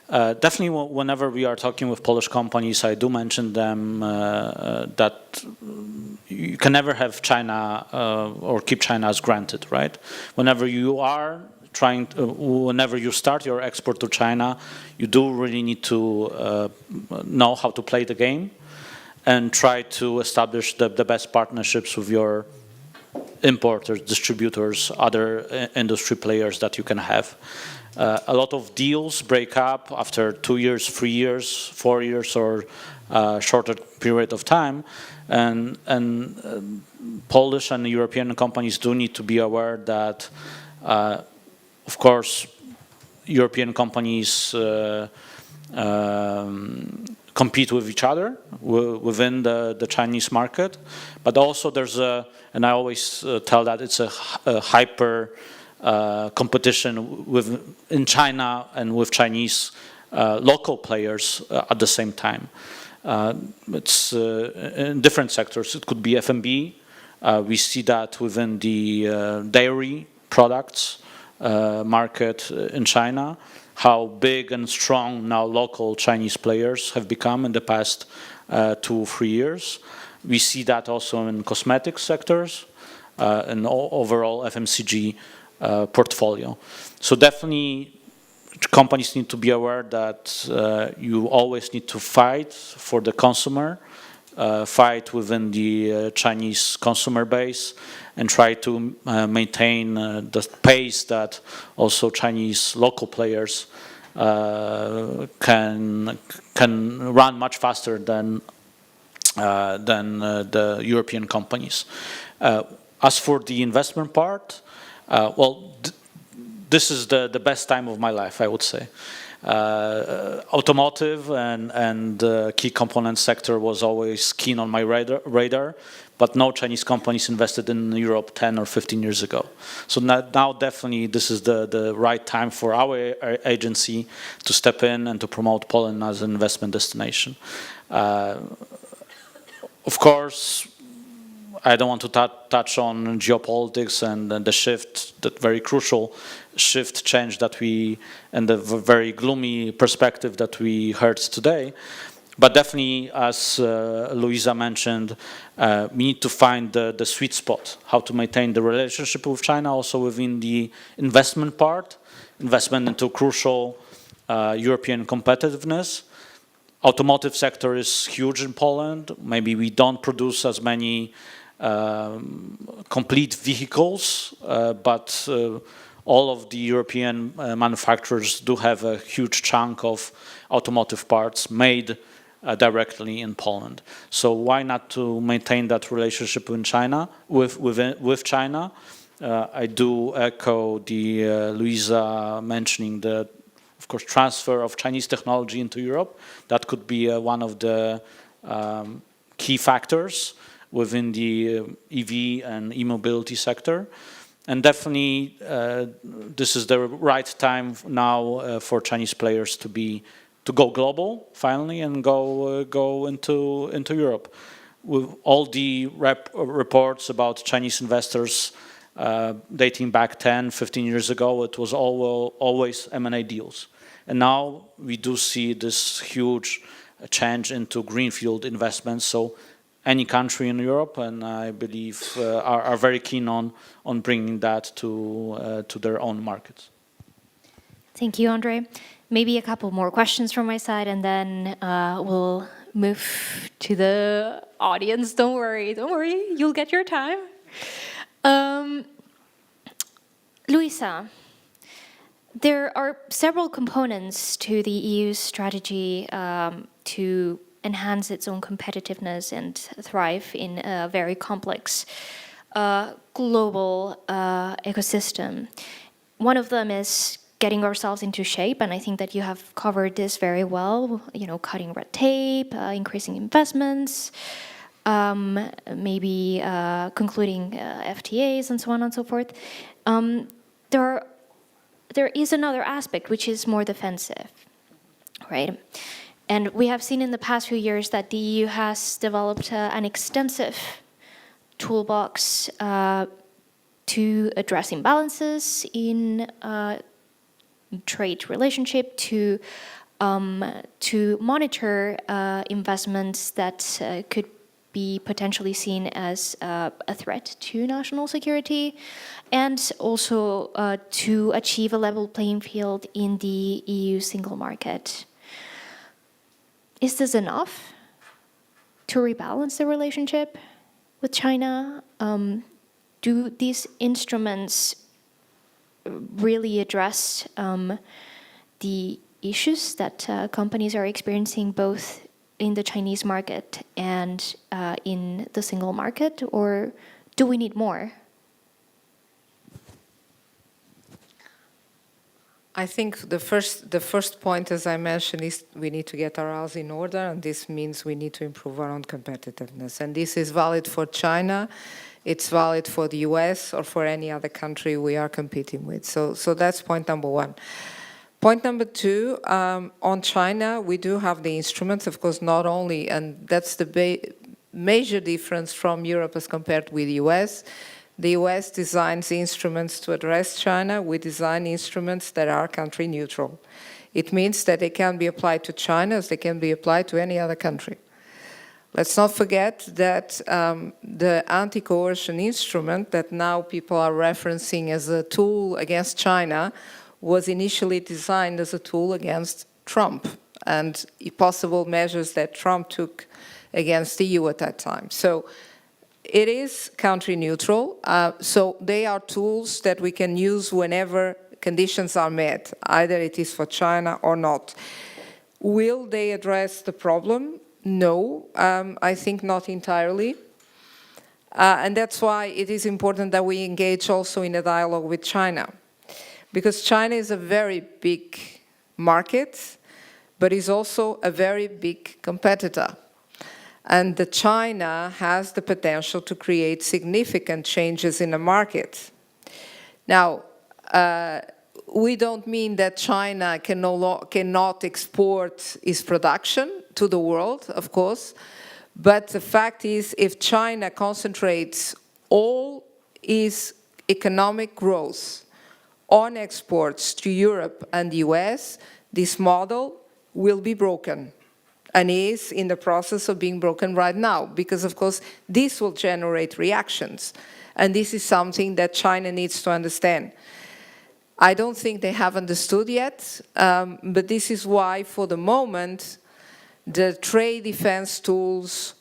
Definitely, whenever we are talking with Polish companies, I do mention them that you can never have China or keep China as granted, right? Whenever you start your export to China, you do really need to know how to play the game and try to establish the best partnerships with your importers, distributors, other industry players that you can have. A lot of deals break up after 2 years, 3 years, 4 years, or shorter period of time, and Polish and European companies do need to be aware that, of course, European companies compete with each other within the Chinese market, but also there's and I always tell that it's a hyper competition in China and with Chinese local players at the same time. It's in different sectors. It could be F&B, We see that within the dairy products market in China, how big and strong now local Chinese players have become in the past 2 or 3 years. We see that also in cosmetic sectors and overall FMCG portfolio. So definitely companies need to be aware that you always need to fight for the consumer, fight within the Chinese consumer base, and try to maintain the pace that also Chinese local players can run much faster than the European companies. As for the investment part, well, this is the best time of my life, I would say. Automotive and key component sector was always keen on my radar, but no Chinese companies invested in Europe 10 or 15 years ago. So now definitely this is the right time for our agency to step in and to promote Poland as an investment destination. Of course, I don't want to touch on geopolitics and the shift, that very crucial shift change that we, and the very gloomy perspective that we heard today. But definitely, as Luisa mentioned, we need to find the sweet spot, how to maintain the relationship with China, also within the investment part, investment into crucial European competitiveness. Automotive sector is huge in Poland. Maybe we don't produce as many complete vehicles, but all of the European manufacturers do have a huge chunk of automotive parts made directly in Poland. So why not to maintain that relationship in China, with China? I do echo the Luisa mentioning the, of course, transfer of Chinese technology into Europe. That could be one of the key factors within the EV and e-mobility sector. And definitely, this is the right time now for Chinese players to go global finally and go into Europe. With all the reports about Chinese investors dating back 10, 15 years ago, it was always M&A deals. And now we do see this huge change into greenfield investments. So any country in Europe, and I believe are very keen on bringing that to their own markets. Thank you, Andrzej. Maybe a couple more questions from my side, and then we'll move to the audience. Don't worry, you'll get your time. Luisa, there are several components to the EU's strategy to enhance its own competitiveness and thrive in a very complex global ecosystem. One of them is getting ourselves into shape, and I think that you have covered this very well, cutting red tape, increasing investments, maybe concluding FTAs and so on and so forth. There is another aspect which is more defensive, right? And we have seen in the past few years that the EU has developed an extensive toolbox to address imbalances in trade relationship, to monitor investments that could be potentially seen as a threat to national security, and also to achieve a level playing field in the EU single market. Is this enough to rebalance the relationship with China? Do these instruments really address the issues that companies are experiencing both in the Chinese market and in the single market, or do we need more? I think the first point, as I mentioned, is we need to get our house in order, and this means we need to improve our own competitiveness. And this is valid for China, it's valid for the US, or for any other country we are competing with. So that's point number one. Point number two, on China, we do have the instruments, of course, not only, and that's the major difference from Europe as compared with the US. The US designs instruments to address China. We design instruments that are country neutral. It means that they can be applied to China as they can be applied to any other country. Let's not forget that the anti-coercion instrument that now people are referencing as a tool against China was initially designed as a tool against Trump and possible measures that Trump took against the EU at that time. So it is country neutral. So they are tools that we can use whenever conditions are met, either it is for China or not. Will they address the problem? No, I think not entirely. And that's why it is important that we engage also in a dialogue with China. Because China is a very big market, but is also a very big competitor. And China has the potential to create significant changes in the market. Now, we don't mean that China cannot export its production to the world, of course, but the fact is if China concentrates all its economic growth on exports to Europe and the US, this model will be broken and is in the process of being broken right now because, of course, this will generate reactions. And this is something that China needs to understand. I don't think they have understood yet, but this is why, for the moment, the trade defense tools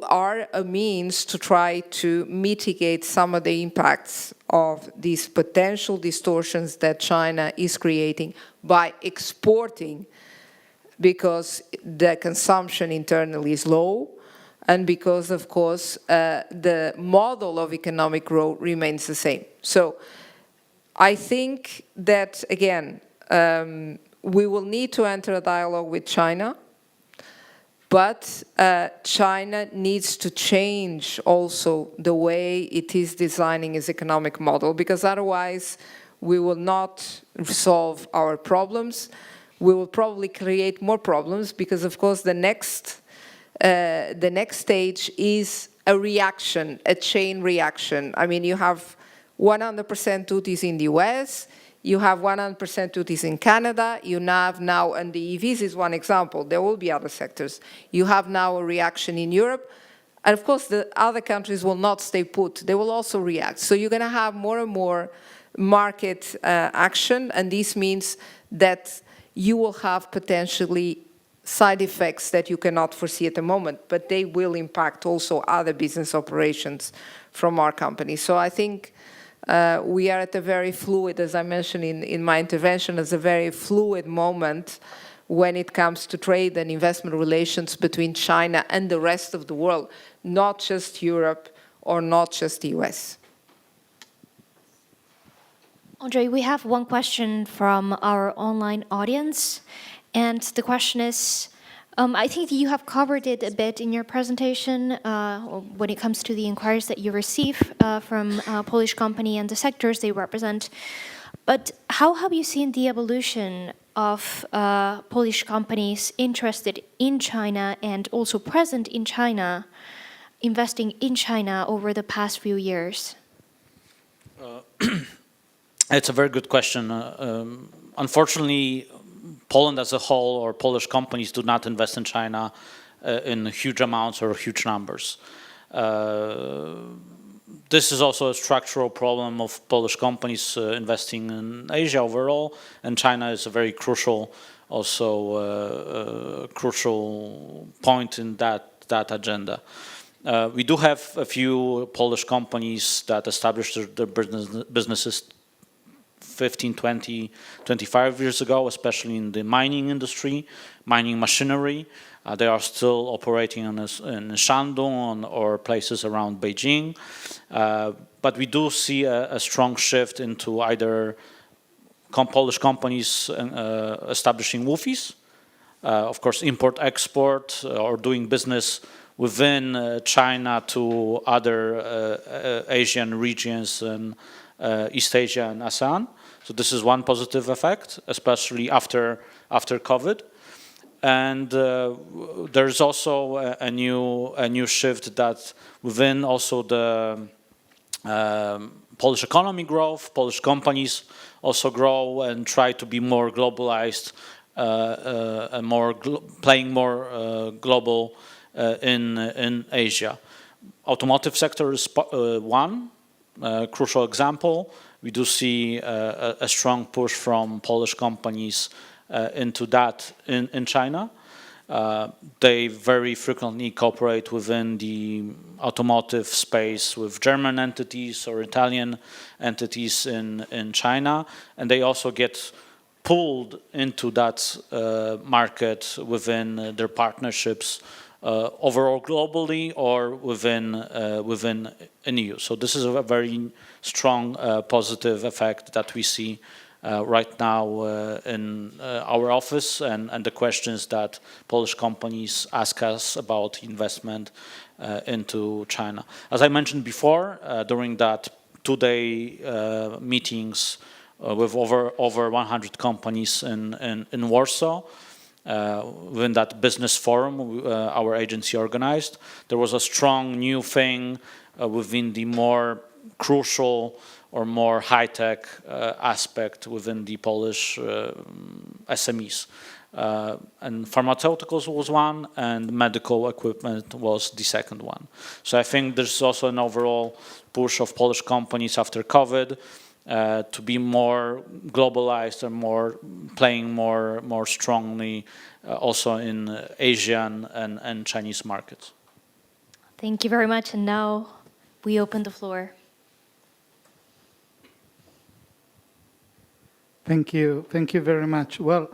are a means to try to mitigate some of the impacts of these potential distortions that China is creating by exporting, because the consumption internally is low, and because, of course, the model of economic growth remains the same. So I think that, again, we will need to enter a dialogue with China, but China needs to change also the way it is designing its economic model, because otherwise we will not solve our problems. We will probably create more problems because, of course, the next stage is a reaction, a chain reaction. I mean, you have 100% duties in the US, you have 100% duties in Canada, you have now, and the EVs is one example, there will be other sectors. You have now a reaction in Europe, and of course the other countries will not stay put, they will also react. So you're gonna have more and more market action, and this means that you will have potentially side effects that you cannot foresee at the moment, but they will impact also other business operations from our company. So I think we are at a very fluid, as I mentioned in my intervention, as a very fluid moment when it comes to trade and investment relations between China and the rest of the world, not just Europe or not just the US. Andrzej, we have one question from our online audience, and the question is, I think you have covered it a bit in your presentation when it comes to the inquiries that you receive from Polish company and the sectors they represent. But how have you seen the evolution of Polish companies interested in China and also present in China, investing in China over the past few years? It's a very good question. Unfortunately, Poland as a whole, or Polish companies, do not invest in China in huge amounts or huge numbers. This is also a structural problem of Polish companies investing in Asia overall, and China is a very crucial, crucial point in that agenda. We do have a few Polish companies that established their businesses 15, 20, 25 years ago, especially in the mining industry, mining machinery. They are still operating in Shandong or places around Beijing. But we do see a strong shift into either Polish companies establishing WOFIs, of course, import-export, or doing business within China to other Asian regions and East Asia and ASEAN. So this is one positive effect, especially after COVID. And there's also a new shift that within also the Polish economy growth, Polish companies also grow and try to be more globalized and playing more global in Asia. Automotive sector is one crucial example. We do see a strong push from Polish companies into that in China. They very frequently cooperate within the automotive space with German entities or Italian entities in China, and they also get pulled into that market within their partnerships overall globally or within EU. So this is a very strong positive effect that we see right now in our office and the questions that Polish companies ask us about investment into China. As I mentioned before, during that two-day meetings with over 100 companies in Warsaw, within that business forum our agency organized, there was a strong new thing within the more crucial or more high-tech aspect within the Polish SMEs. And pharmaceuticals was one, and medical equipment was the second one. So I think there's also an overall push of Polish companies after COVID to be more globalized and playing more strongly also in Asian and Chinese markets. Thank you very much. And now we open the floor. Thank you very much. Well,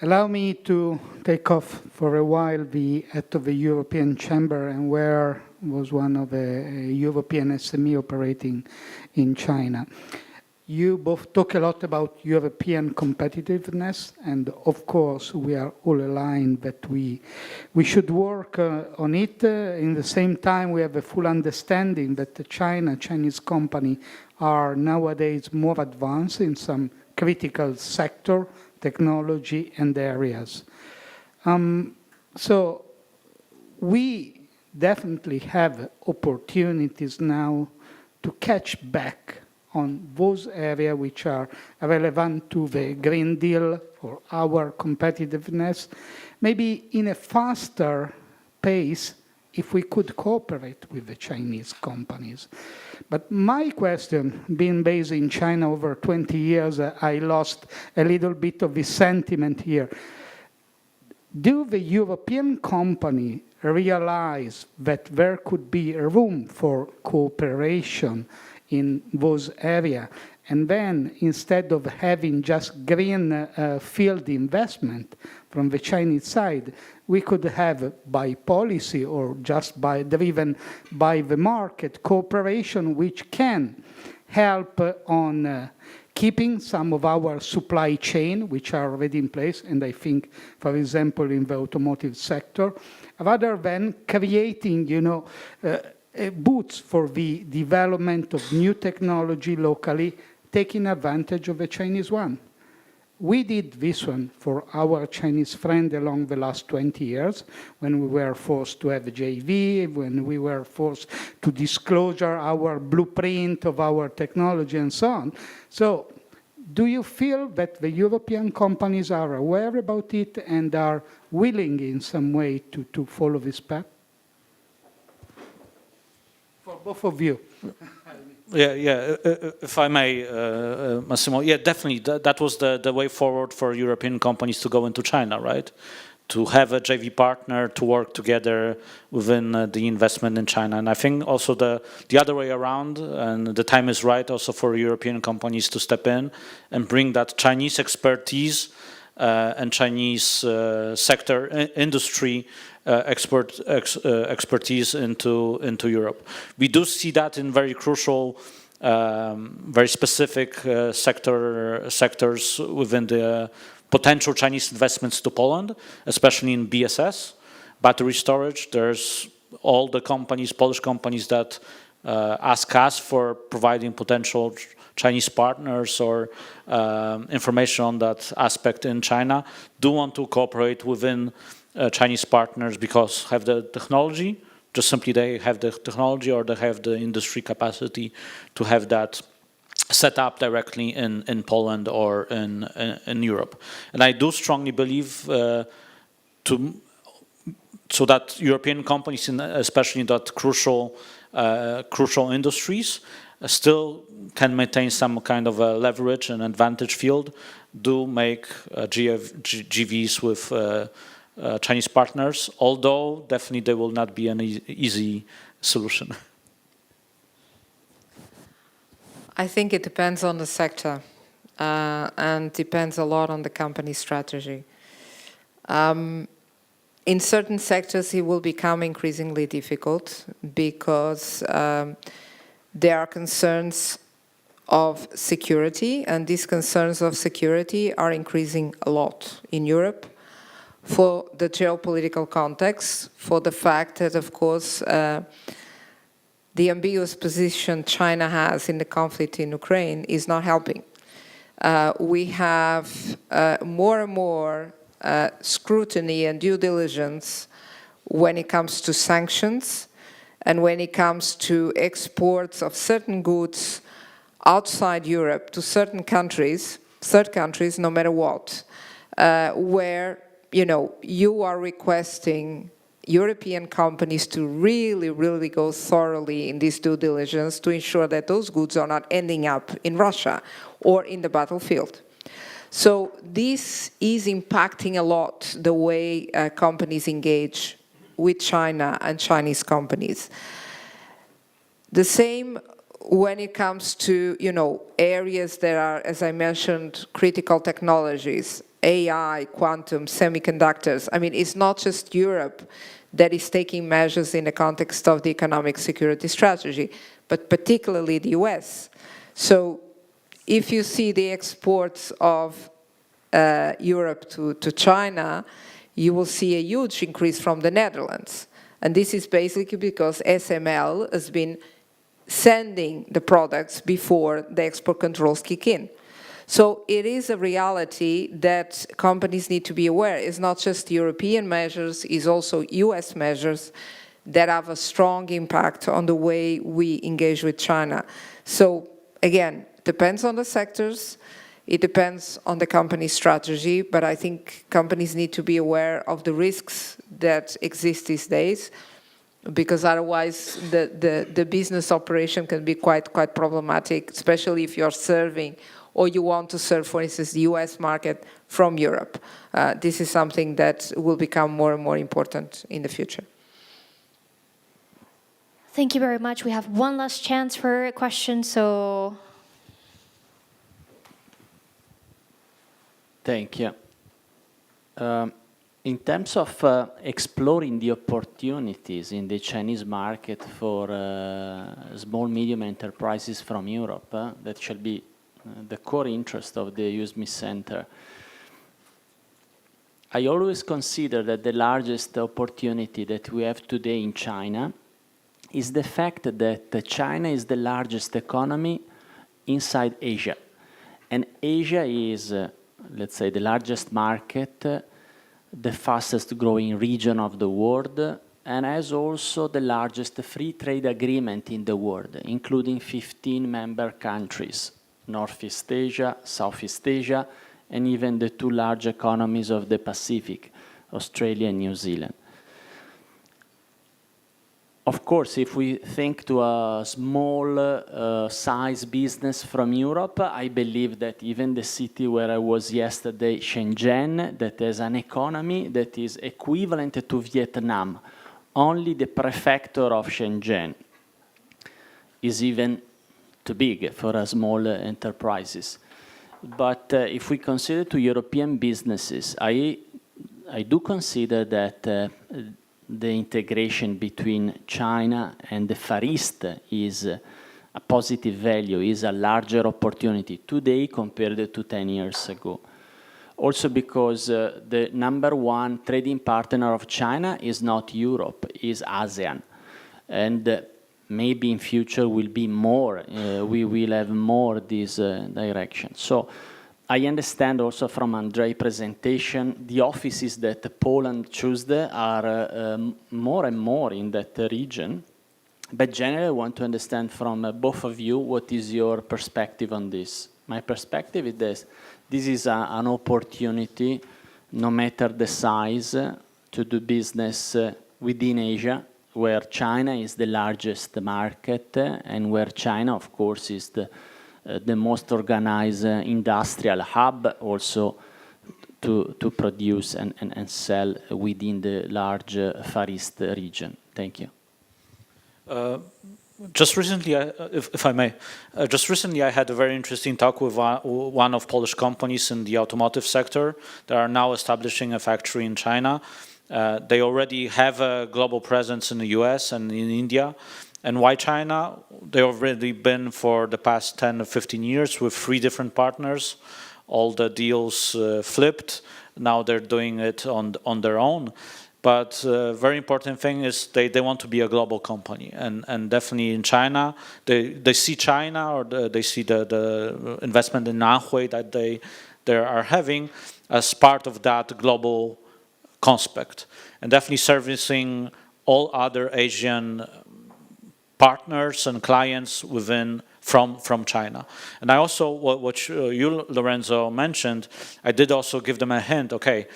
allow me to take off for a while the head of the European Chamber and where was one of a European SME operating in China. You both talk a lot about European competitiveness, and of course we are all aligned that we should work on it. In the same time, we have a full understanding that the Chinese company are nowadays more advanced in some critical sector, technology and areas. So we definitely have opportunities now to catch back on those areas which are relevant to the Green Deal or our competitiveness, maybe in a faster pace if we could cooperate with the Chinese companies. But my question, being based in China over 20 years, I lost a little bit of the sentiment here. Do the European company realize that there could be room for cooperation in those areas? And then instead of having just green field investment from the Chinese side, we could have by policy or just driven by the market cooperation which can help on keeping some of our supply chain, which are already in place, and I think, for example, in the automotive sector, rather than creating, boots for the development of new technology locally, taking advantage of the Chinese one. We did this one for our Chinese friend along the last 20 years, when we were forced to have a JV, when we were forced to disclose our blueprint of our technology and so on. So do you feel that the European companies are aware about it and are willing in some way to follow this path? For both of you. Yeah. If I may, Massimo, yeah, definitely. That was the way forward for European companies to go into China, right? To have a JV partner, to work together within the investment in China. And I think also the other way around, and the time is right also for European companies to step in and bring that Chinese expertise and Chinese sector industry expertise into Europe. We do see that in very crucial, very specific sectors within the potential Chinese investments to Poland, especially in BSS, battery storage. There's all the companies, Polish companies that ask us for providing potential Chinese partners or information on that aspect in China do want to cooperate within Chinese partners because have the technology, just simply they have the technology or they have the industry capacity to have that set up directly in Poland or in Europe. And I do strongly believe so that European companies, especially in that crucial industries, still can maintain some kind of a leverage and advantage field, do make GVs with Chinese partners, although definitely there will not be an easy solution. I think it depends on the sector and depends a lot on the company strategy. In certain sectors, it will become increasingly difficult because there are concerns of security, and these concerns of security are increasing a lot in Europe for the geopolitical context, for the fact that, of course, the ambiguous position China has in the conflict in Ukraine is not helping. We have more and more scrutiny and due diligence when it comes to sanctions and when it comes to exports of certain goods outside Europe to certain countries, third countries, no matter what, where you are requesting European companies to really go thoroughly in this due diligence to ensure that those goods are not ending up in Russia or in the battlefield. So this is impacting a lot the way companies engage with China and Chinese companies. The same when it comes to, areas that are, as I mentioned, critical technologies, AI, quantum, semiconductors. I mean, it's not just Europe that is taking measures in the context of the economic security strategy, but particularly the US. So if you see the exports of Europe to China, you will see a huge increase from the Netherlands. And this is basically because SML has been sending the products before the export controls kick in. So it is a reality that companies need to be aware. It's not just European measures, it's also US measures that have a strong impact on the way we engage with China. So again, it depends on the sectors, it depends on the company strategy, but I think companies need to be aware of the risks that exist these days, because otherwise the business operation can be quite problematic, especially if you're serving or you want to serve, for instance, the US market from Europe. This is something that will become more and more important in the future. Thank you very much. We have one last chance for a question, so... Thank you. In terms of exploring the opportunities in the Chinese market for small, medium enterprises from Europe, that shall be the core interest of the EU SME Centre. I always consider that the largest opportunity that we have today in China is the fact that China is the largest economy inside Asia. And Asia is, let's say, the largest market, the fastest growing region of the world, and has also the largest free trade agreement in the world, including 15 member countries, Northeast Asia, Southeast Asia, and even the two large economies of the Pacific, Australia and New Zealand. Of course, if we think to a small size business from Europe, I believe that even the city where I was yesterday, Shenzhen, that has an economy that is equivalent to Vietnam, only the prefecture of Shenzhen is even too big for a small enterprises. But if we consider to European businesses, I do consider that the integration between China and the Far East is a positive value, is a larger opportunity today compared to 10 years ago. Also because the number one trading partner of China is not Europe, is ASEAN. And maybe in future will be more, we will have more this direction. So I understand also from Andrzej's presentation, the offices that Poland chose are more and more in that region. But generally, I want to understand from both of you, what is your perspective on this? My perspective is this is an opportunity, no matter the size, to do business within Asia, where China is the largest market, and where China, of course, is the most organized industrial hub, also to produce and sell within the large Far East region. Thank you. Just recently, if I may, just recently I had a very interesting talk with one of Polish companies in the automotive sector that are now establishing a factory in China. They already have a global presence in the US and in India. And why China? They've already been for the past 10 or 15 years with 3 different partners. All the deals flipped. Now they're doing it on their own. But very important thing is they want to be a global company, and definitely in China, they see China, or they see the investment in Anhui that they are having as part of that global concept, and definitely servicing all other Asian partners and clients from China. And I also, what you, Lorenzo, mentioned, I did also give them a hint, okay,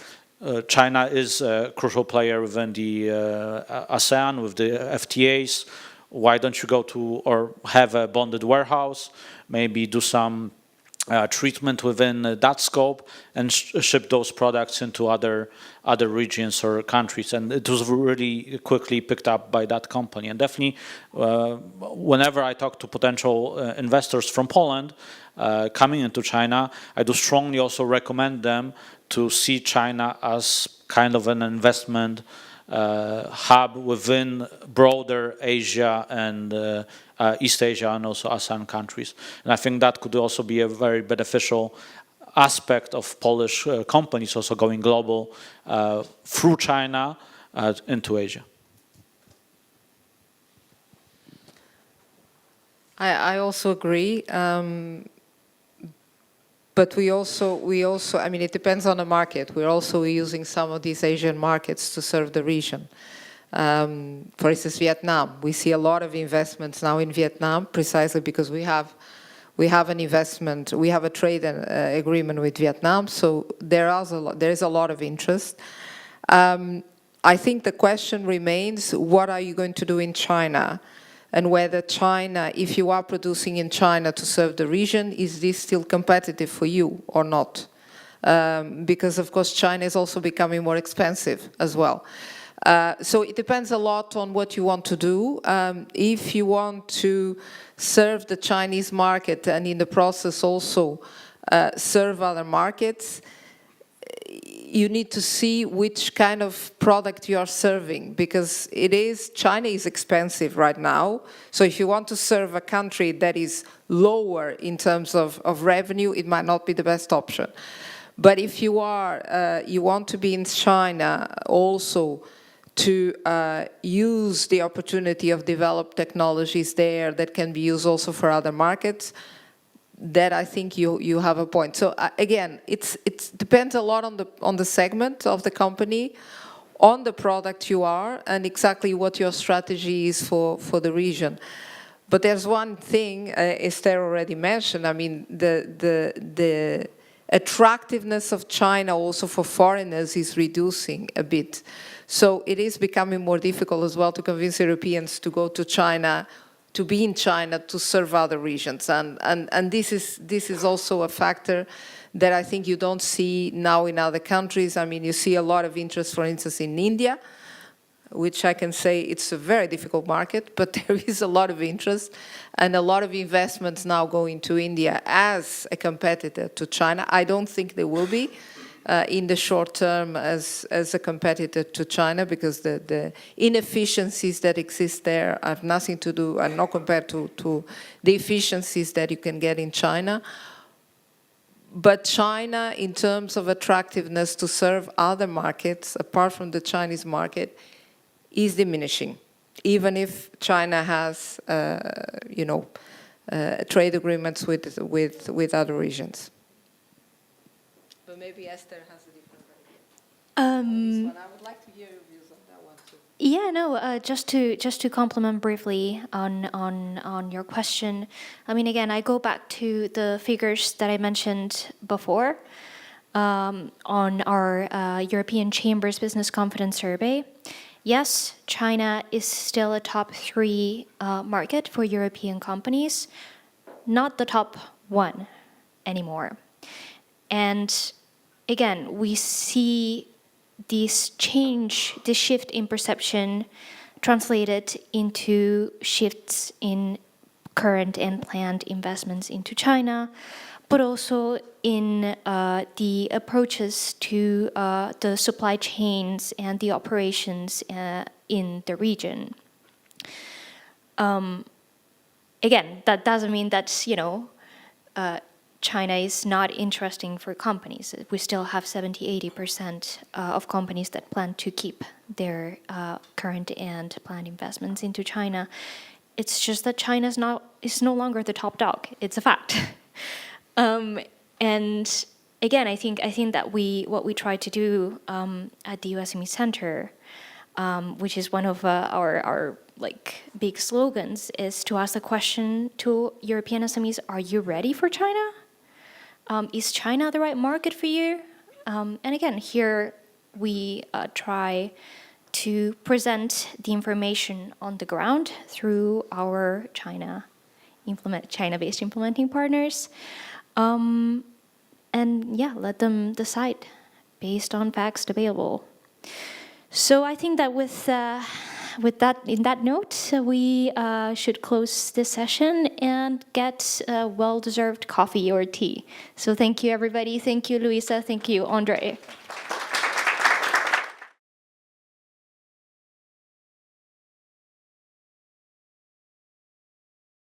China is a crucial player within the ASEAN with the FTAs. Why don't you go to or have a bonded warehouse, maybe do some treatment within that scope and ship those products into other regions or countries? And it was really quickly picked up by that company. And definitely, whenever I talk to potential investors from Poland coming into China, I do strongly also recommend them to see China as kind of an investment hub within broader Asia and East Asia and also ASEAN countries. And I think that could also be a very beneficial aspect of Polish companies also going global through China into Asia. I also agree. But we also, I mean, it depends on the market. We're also using some of these Asian markets to serve the region. For instance, Vietnam. We see a lot of investments now in Vietnam, precisely because we have an investment, we have a trade agreement with Vietnam, so there is a lot of interest. I think the question remains, what are you going to do in China? And whether China, if you are producing in China to serve the region, is this still competitive for you or not? Because, of course, China is also becoming more expensive as well. So it depends a lot on what you want to do. If you want to serve the Chinese market and in the process also serve other markets, you need to see which kind of product you are serving, because China is expensive right now. So if you want to serve a country that is lower in terms of revenue, it might not be the best option. But if you want to be in China also to use the opportunity of developed technologies there that can be used also for other markets, that I think you have a point. So again, it depends a lot on the segment of the company, on the product you are, and exactly what your strategy is for the region. But there's one thing Esther already mentioned. I mean, the attractiveness of China also for foreigners is reducing a bit. So it is becoming more difficult as well to convince Europeans to go to China, to be in China, to serve other regions. And this is also a factor that I think you don't see now in other countries. I mean, you see a lot of interest, for instance, in India, which I can say it's a very difficult market, but there is a lot of interest and a lot of investments now going to India as a competitor to China. I don't think there will be in the short term as a competitor to China, because the inefficiencies that exist there have nothing to do, and not compared to the efficiencies that you can get in China. But China, in terms of attractiveness to serve other markets, apart from the Chinese market, is diminishing. even if China has, trade agreements with other regions. But maybe Esther has a different idea. I would like to hear your views on that one too. Yeah, no, just to comment briefly on your question. I mean, again, I go back to the figures that I mentioned before on our European Chambers Business Confidence Survey. Yes, China is still a top 3 market for European companies, not the top 1 anymore. And again, we see this shift in perception translated into shifts in current and planned investments into China, but also in the approaches to the supply chains and the operations in the region. Again, that doesn't mean that, China is not interesting for companies. We still have 70–80% of companies that plan to keep their current and planned investments into China. It's just that China is no longer the top dog. It's a fact. And again, I think that what we try to do at the EU SME Centre, which is one of our big slogans, is to ask the question to European SMEs: Are you ready for China? Is China the right market for you? And again, here we try to present the information on the ground through our China-based implementing partners. And yeah, let them decide based on facts available. So I think that in that note, we should close this session and get well-deserved coffee or tea. So thank you, everybody. Thank you, Luisa. Thank you, Andrzej.